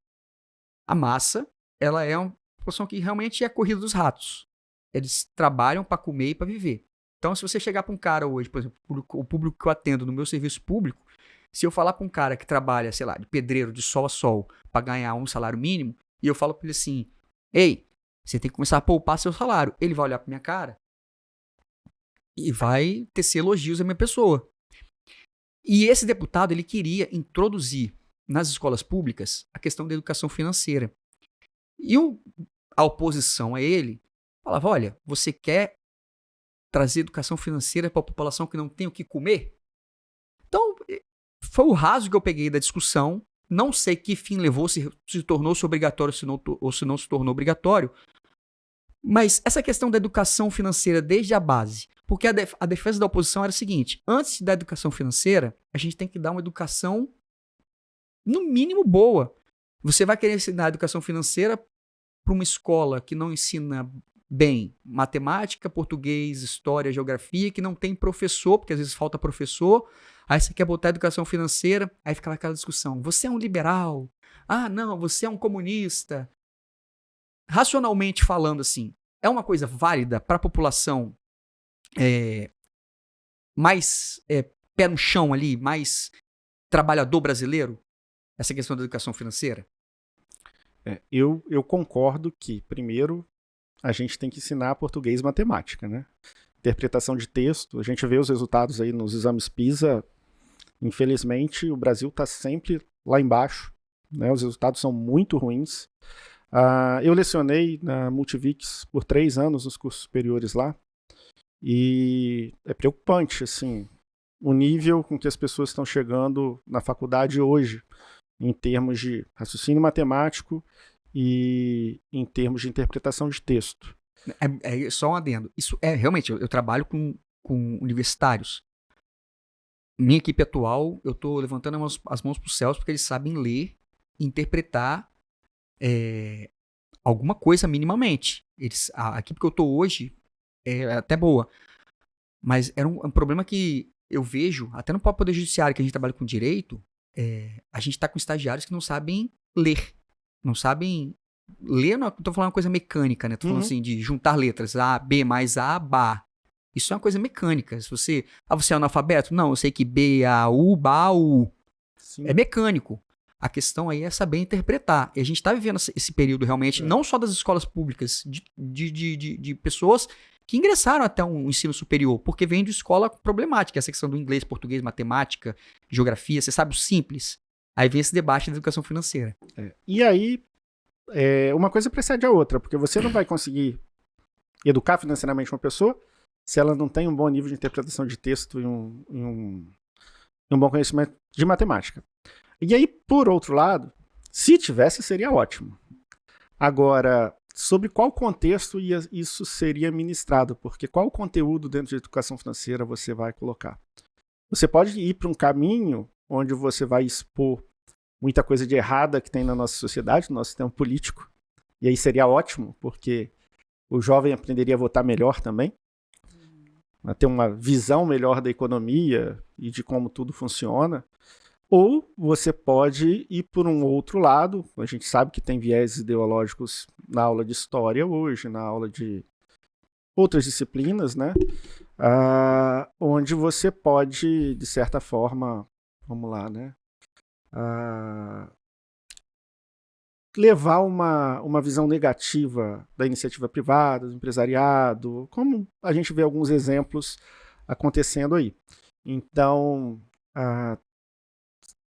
A massa, ela é uma população que realmente é a corrida dos ratos. Eles trabalham para comer e para viver. Então, se você chegar para um cara hoje, por exemplo, o público que eu atendo no meu serviço público, se eu falar para um cara que trabalha, sei lá, de pedreiro, de sol a sol, para ganhar um salário mínimo, e eu falo para ele assim, ei, você tem que começar a poupar seu salário. Ele vai olhar para minha cara e vai tecer elogios à minha pessoa. E esse deputado, ele queria introduzir nas escolas públicas a questão da educação financeira. E a oposição a ele falava, olha, você quer trazer educação financeira para a população que não tem o que comer? Então, foi o raso que eu peguei da discussão. Não sei que fim levou, se tornou-se obrigatório ou se não se tornou obrigatório. Mas essa questão da educação financeira desde a base, porque a defesa da oposição era o seguinte, antes da educação financeira, a gente tem que dar uma educação, no mínimo, boa. Você vai querer ensinar a educação financeira para uma escola que não ensina bem matemática, português, história, geografia, que não tem professor, porque às vezes falta professor. Aí você quer botar educação financeira, aí fica aquela discussão. Você é um liberal? Ah, não, você é um comunista. Racionalmente falando assim, é uma coisa válida para a população mais pé no chão ali, mais trabalhador brasileiro? Essa questão da educação financeira? Eu concordo que, primeiro, a gente tem que ensinar português e matemática, né? Interpretação de texto, a gente vê os resultados aí nos exames PISA. Infelizmente, o Brasil está sempre lá embaixo, né? Os resultados são muito ruins. Eu lecionei na Multivix por 3 anos nos cursos superiores lá, e é preocupante, assim, o nível com que as pessoas estão chegando na faculdade hoje, em termos de raciocínio matemático e em termos de interpretação de texto. É só um adendo. Isso é realmente, eu trabalho com universitários. Minha equipe atual, eu estou levantando as mãos para os céus porque eles sabem ler e interpretar alguma coisa minimamente. A equipe que eu estou hoje é até boa, mas era um problema que eu vejo, até no próprio Poder Judiciário, que a gente trabalha com direito, a gente está com estagiários que não sabem ler. Não sabem ler, não estou falando uma coisa mecânica, né? Estou falando assim de juntar letras, A, B mais A, Bá. Isso é uma coisa mecânica. Se você é analfabeto? Não, eu sei que B, A, U, Bá, U. Sim. É mecânico. A questão aí é saber interpretar. E a gente está vivendo esse período realmente, não só das escolas públicas, de pessoas que ingressaram até um ensino superior, porque vem de escola problemática, essa questão do inglês, português, matemática, geografia, você sabe o simples. Aí vem esse debate da educação financeira. E aí, uma coisa precede a outra, porque você não vai conseguir educar financeiramente uma pessoa se ela não tem um bom nível de interpretação de texto e um bom conhecimento de matemática. E aí, por outro lado, se tivesse, seria ótimo. Agora, sobre qual contexto isso seria ministrado? Porque qual conteúdo dentro de educação financeira você vai colocar? Você pode ir para um caminho onde você vai expor muita coisa de errada que tem na nossa sociedade, no nosso sistema político, e aí seria ótimo, porque o jovem aprenderia a votar melhor também, a ter uma visão melhor da economia e de como tudo funciona. Ou você pode ir por um outro lado. A gente sabe que tem viés ideológicos na aula de história hoje, na aula de outras disciplinas, né? Onde você pode, de certa forma, vamos lá, né? Levar uma visão negativa da iniciativa privada, do empresariado, como a gente vê alguns exemplos acontecendo aí. Então,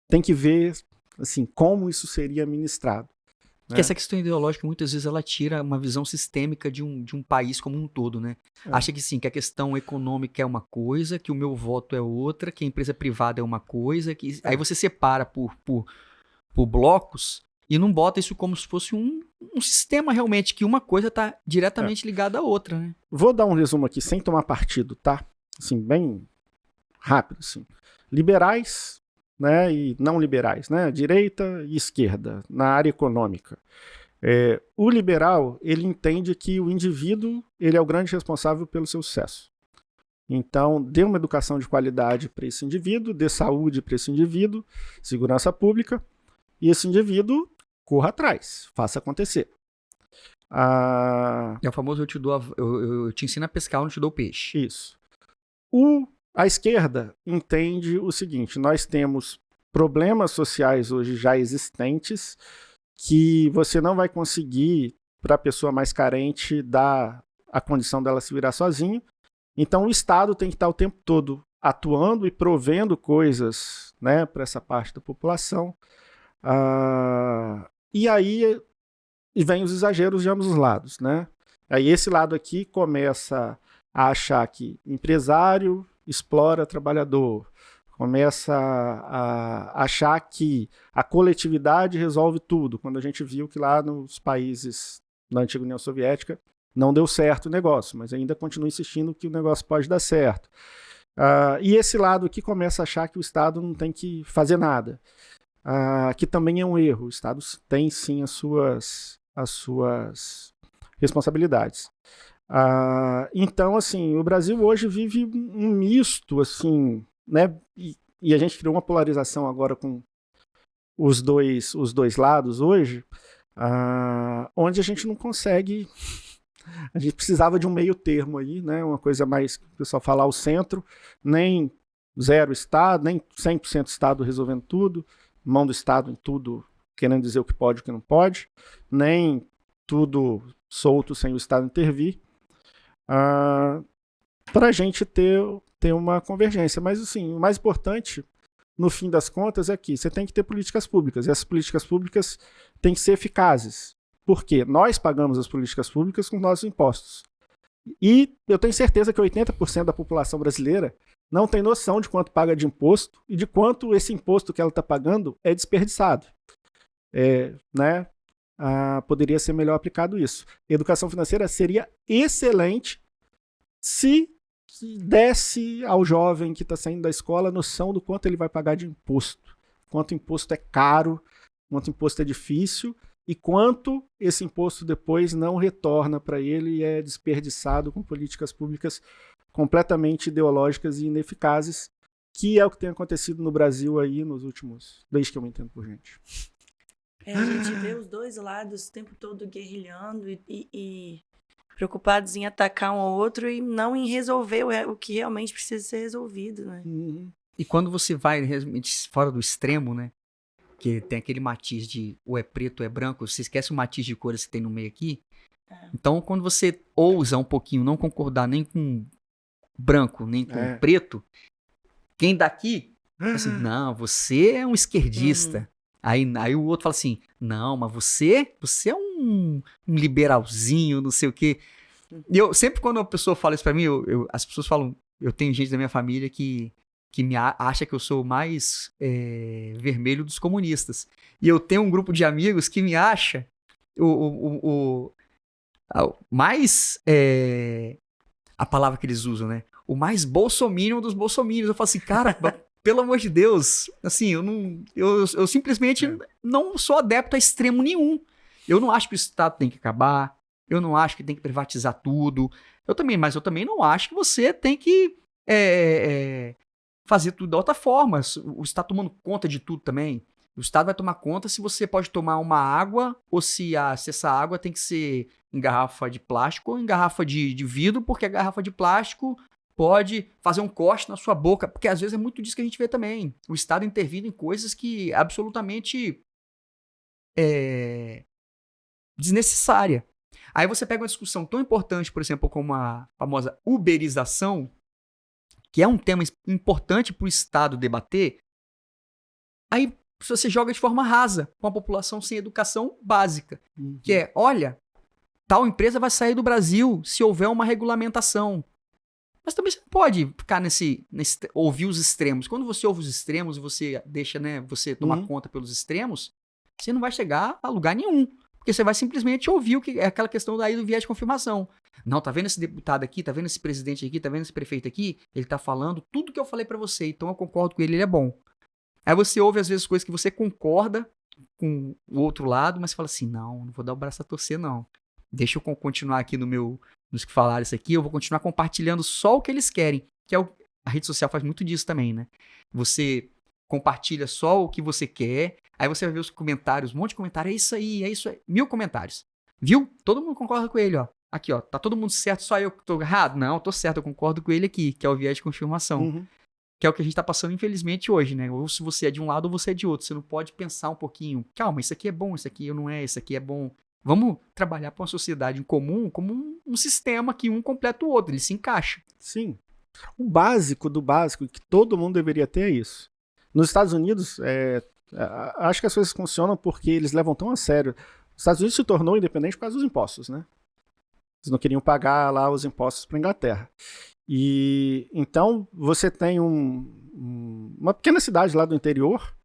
tem que ver assim, como isso seria ministrado. Porque essa questão ideológica, muitas vezes, ela tira uma visão sistêmica de um país como um todo, né? Acha que sim, que a questão econômica é uma coisa, que o meu voto é outra, que a empresa privada é uma coisa, que aí você separa por blocos e não bota isso como se fosse um sistema realmente, que uma coisa está diretamente ligada à outra, né? Vou dar um resumo aqui, sem tomar partido, tá? Assim, bem rápido, assim. Liberais, né, e não liberais, né, direita e esquerda, na área econômica. O liberal, ele entende que o indivíduo, ele é o grande responsável pelo seu sucesso. Então, dê uma educação de qualidade para esse indivíduo, dê saúde para esse indivíduo, segurança pública, e esse indivíduo corra atrás, faça acontecer. É o famoso eu te ensino a pescar, eu não te dou peixe. Isso. A esquerda entende o seguinte: nós temos problemas sociais hoje já existentes que você não vai conseguir, para a pessoa mais carente, dar a condição dela se virar sozinha. Então o Estado tem que estar o tempo todo atuando e provendo coisas, né, para essa parte da população. E aí vem os exageros de ambos os lados, né? Aí esse lado aqui começa a achar que empresário explora trabalhador, começa a achar que a coletividade resolve tudo, quando a gente viu que lá nos países da antiga União Soviética não deu certo o negócio, mas ainda continua insistindo que o negócio pode dar certo. E esse lado aqui começa a achar que o Estado não tem que fazer nada, que também é um erro. O Estado tem sim as suas responsabilidades. Então, assim, o Brasil hoje vive um misto, assim, né? E a gente criou uma polarização agora com os dois lados hoje, onde a gente não consegue. A gente precisava de um meio termo aí, né? Uma coisa mais, o pessoal fala, ao centro, nem zero Estado, nem 100% Estado resolvendo tudo, mão do Estado em tudo querendo dizer o que pode e o que não pode, nem tudo solto sem o Estado intervir, para a gente ter uma convergência. Mas, assim, o mais importante, no fim das contas, é que você tem que ter políticas públicas, e essas políticas públicas têm que ser eficazes. Por quê? Nós pagamos as políticas públicas com nossos impostos. E eu tenho certeza que 80% da população brasileira não tem noção de quanto paga de imposto e de quanto esse imposto que ela está pagando é desperdiçado. Né? Poderia ser melhor aplicado isso. Educação financeira seria excelente se desse ao jovem que está saindo da escola a noção do quanto ele vai pagar de imposto, quanto imposto é caro, quanto imposto é difícil e quanto esse imposto depois não retorna para ele e é desperdiçado com políticas públicas completamente ideológicas e ineficazes, que é o que tem acontecido no Brasil aí nos últimos, desde que eu me entendo por gente. A gente vê os dois lados o tempo todo guerrilhando e preocupados em atacar um ao outro e não em resolver o que realmente precisa ser resolvido, né? E quando você vai fora do extremo, né? Que tem aquele matiz de ou é preto ou é branco, você esquece o matiz de cores que tem no meio aqui. Então, quando você ousa um pouquinho não concordar nem com branco, nem com preto, quem daqui fala assim, não, você é um esquerdista. Aí o outro fala assim, não, mas você é um liberalzinho, não sei o quê. E eu, sempre quando uma pessoa fala isso pra mim, as pessoas falam, eu tenho gente da minha família que me acha que eu sou o mais vermelho dos comunistas. E eu tenho um grupo de amigos que me acha mais... a palavra que eles usam, né? O mais bolsominion dos bolsominions. Eu falo assim, cara, pelo amor de Deus, assim, eu simplesmente não sou adepto a extremo nenhum. Eu não acho que o Estado tem que acabar, eu não acho que tem que privatizar tudo, mas eu também não acho que você tem que fazer tudo da outra forma. O Estado tomando conta de tudo também. O Estado vai tomar conta se você pode tomar uma água ou se essa água tem que ser em garrafa de plástico ou em garrafa de vidro, porque a garrafa de plástico pode fazer um corte na sua boca, porque às vezes é muito disso que a gente vê também. O Estado intervindo em coisas que absolutamente desnecessária. Aí você pega uma discussão tão importante, por exemplo, como a famosa uberização, que é um tema importante para o Estado debater, aí você joga de forma rasa com a população sem educação básica, que é, olha, tal empresa vai sair do Brasil se houver uma regulamentação. Mas também você não pode ficar ouvir os extremos. Quando você ouve os extremos e você deixa, né, você tomar conta pelos extremos, você não vai chegar a lugar nenhum. Porque você vai simplesmente ouvir o que é aquela questão daí do viés de confirmação. Não, tá vendo esse deputado aqui, tá vendo esse presidente aqui, tá vendo esse prefeito aqui? Ele tá falando tudo que eu falei pra você, então eu concordo com ele, ele é bom. Aí você ouve às vezes coisas que você concorda com o outro lado, mas você fala assim, não vou dar o braço a torcer não. Deixa eu continuar aqui nos que falaram isso aqui, eu vou continuar compartilhando só o que eles querem, que a rede social faz muito disso também, né? Você compartilha só o que você quer, aí você vai ver os comentários, um monte de comentário, é isso aí, 1000 comentários. Viu? Todo mundo concorda com ele, ó. Aqui, ó, tá todo mundo certo, só eu que tô errado? Não, tô certo, eu concordo com ele aqui, que é o viés de confirmação. Que é o que a gente tá passando, infelizmente, hoje, né? Ou se você é de um lado ou você é de outro. Você não pode pensar um pouquinho, calma, isso aqui é bom, isso aqui não é, isso aqui é bom. Vamos trabalhar para uma sociedade em comum como um sistema que um completa o outro, ele se encaixa. Sim. O básico do básico que todo mundo deveria ter é isso. Nos Estados Unidos, acho que as coisas funcionam porque eles levam tão a sério. Os Estados Unidos se tornou independente por causa dos impostos, né? Eles não queriam pagar lá os impostos para a Inglaterra. E então você tem uma pequena cidade lá do interior,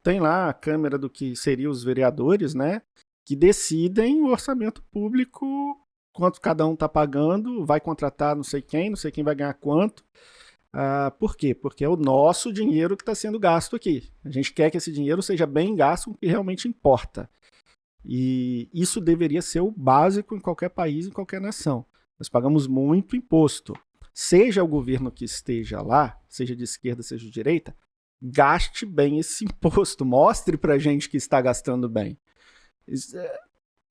tem lá a Câmara do que seriam os vereadores, né? Que decidem o orçamento público, quanto cada um está pagando, vai contratar não sei quem vai ganhar quanto. Por quê? Porque é o nosso dinheiro que está sendo gasto aqui. A gente quer que esse dinheiro seja bem gasto com o que realmente importa. E isso deveria ser o básico em qualquer país, em qualquer nação. Nós pagamos muito imposto. Seja o governo que esteja lá, seja de esquerda, seja de direita, gaste bem esse imposto. Mostre para a gente que está gastando bem.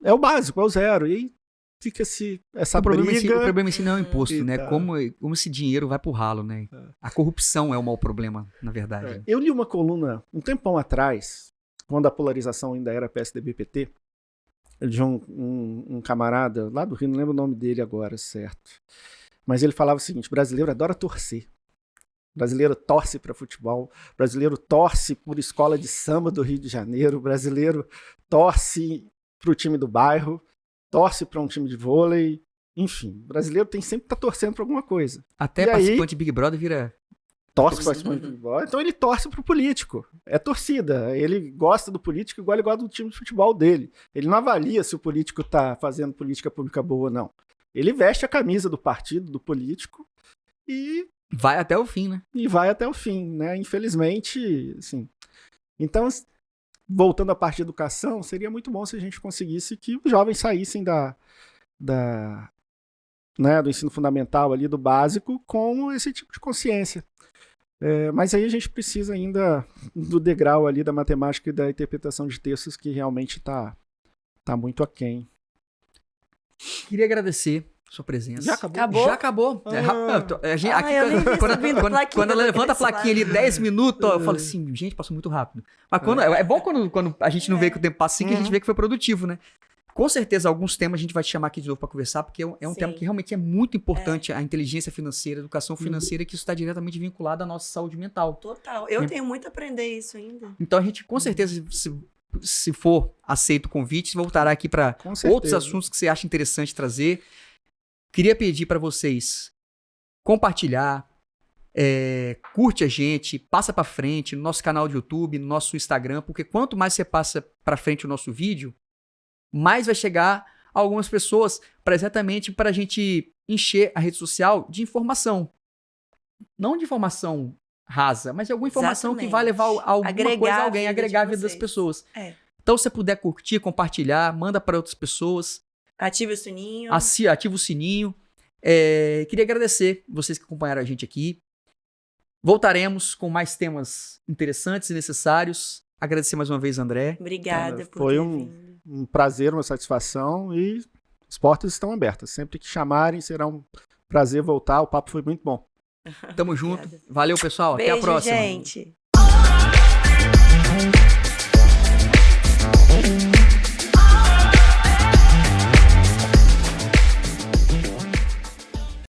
É o básico, é o zero. E aí fica essa briga. O problema em si não é o imposto, né? Como esse dinheiro vai pro ralo, né? A corrupção é o maior problema, na verdade. Eu li uma coluna um tempão atrás quando a polarização ainda era PSDB-PT, de um camarada lá do Rio, não lembro o nome dele agora, certo? Mas ele falava o seguinte: brasileiro adora torcer. Brasileiro torce para futebol, brasileiro torce por escola de samba do Rio de Janeiro, brasileiro torce para o time do bairro, torce para um time de vôlei, enfim, brasileiro tem sempre que estar torcendo para alguma coisa. Até participante de Big Brother vira... Torce para participante de Big Brother, então ele torce para o político, é torcida, ele gosta do político igual ele gosta do time de futebol dele. Ele não avalia se o político está fazendo política pública boa ou não. Ele veste a camisa do partido, do político e... vai até o fim, né? E vai até o fim, né? Infelizmente, assim. Então, voltando à parte de educação, seria muito bom se a gente conseguisse que os jovens saíssem do ensino fundamental ali, do básico, com esse tipo de consciência. Mas aí a gente precisa ainda do degrau ali da matemática e da interpretação de textos que realmente tá muito aquém. Queria agradecer sua presença. Já acabou? Já acabou. Quando ela levanta a plaquinha ali 10 minutos, eu falo assim, gente, passou muito rápido. Mas é bom quando a gente não vê que o tempo passa assim, que a gente vê que foi produtivo, né? Com certeza, alguns temas a gente vai te chamar aqui de novo para conversar, porque é um tema que realmente é muito importante, a inteligência financeira, a educação financeira, que isso está diretamente vinculado à nossa saúde mental. Total. Eu tenho muito a aprender isso ainda. Então, a gente, com certeza, se for aceito o convite, voltará aqui para outros assuntos que você acha interessante trazer. Queria pedir para vocês compartilhar, curte a gente, passa para frente no nosso canal de YouTube, no nosso Instagram, porque quanto mais você passa para frente o nosso vídeo, mais vai chegar a algumas pessoas exatamente para a gente encher a rede social de informação. Não de informação rasa, mas de alguma informação que vai levar alguma coisa a alguém, agregar a vida das pessoas. Então, se você puder curtir, compartilhar, manda para outras pessoas. Ative o sininho. Ativa o sininho. Queria agradecer vocês que acompanharam a gente aqui. Voltaremos com mais temas interessantes e necessários. Agradecer mais uma vez, André. Obrigada por foi ter um vindo. Um prazer, uma satisfação, e as portas estão abertas. Sempre que chamarem, será um prazer voltar. O papo foi muito bom. Tamo junto. Valeu, pessoal. Beijo, até a próxima. Gente.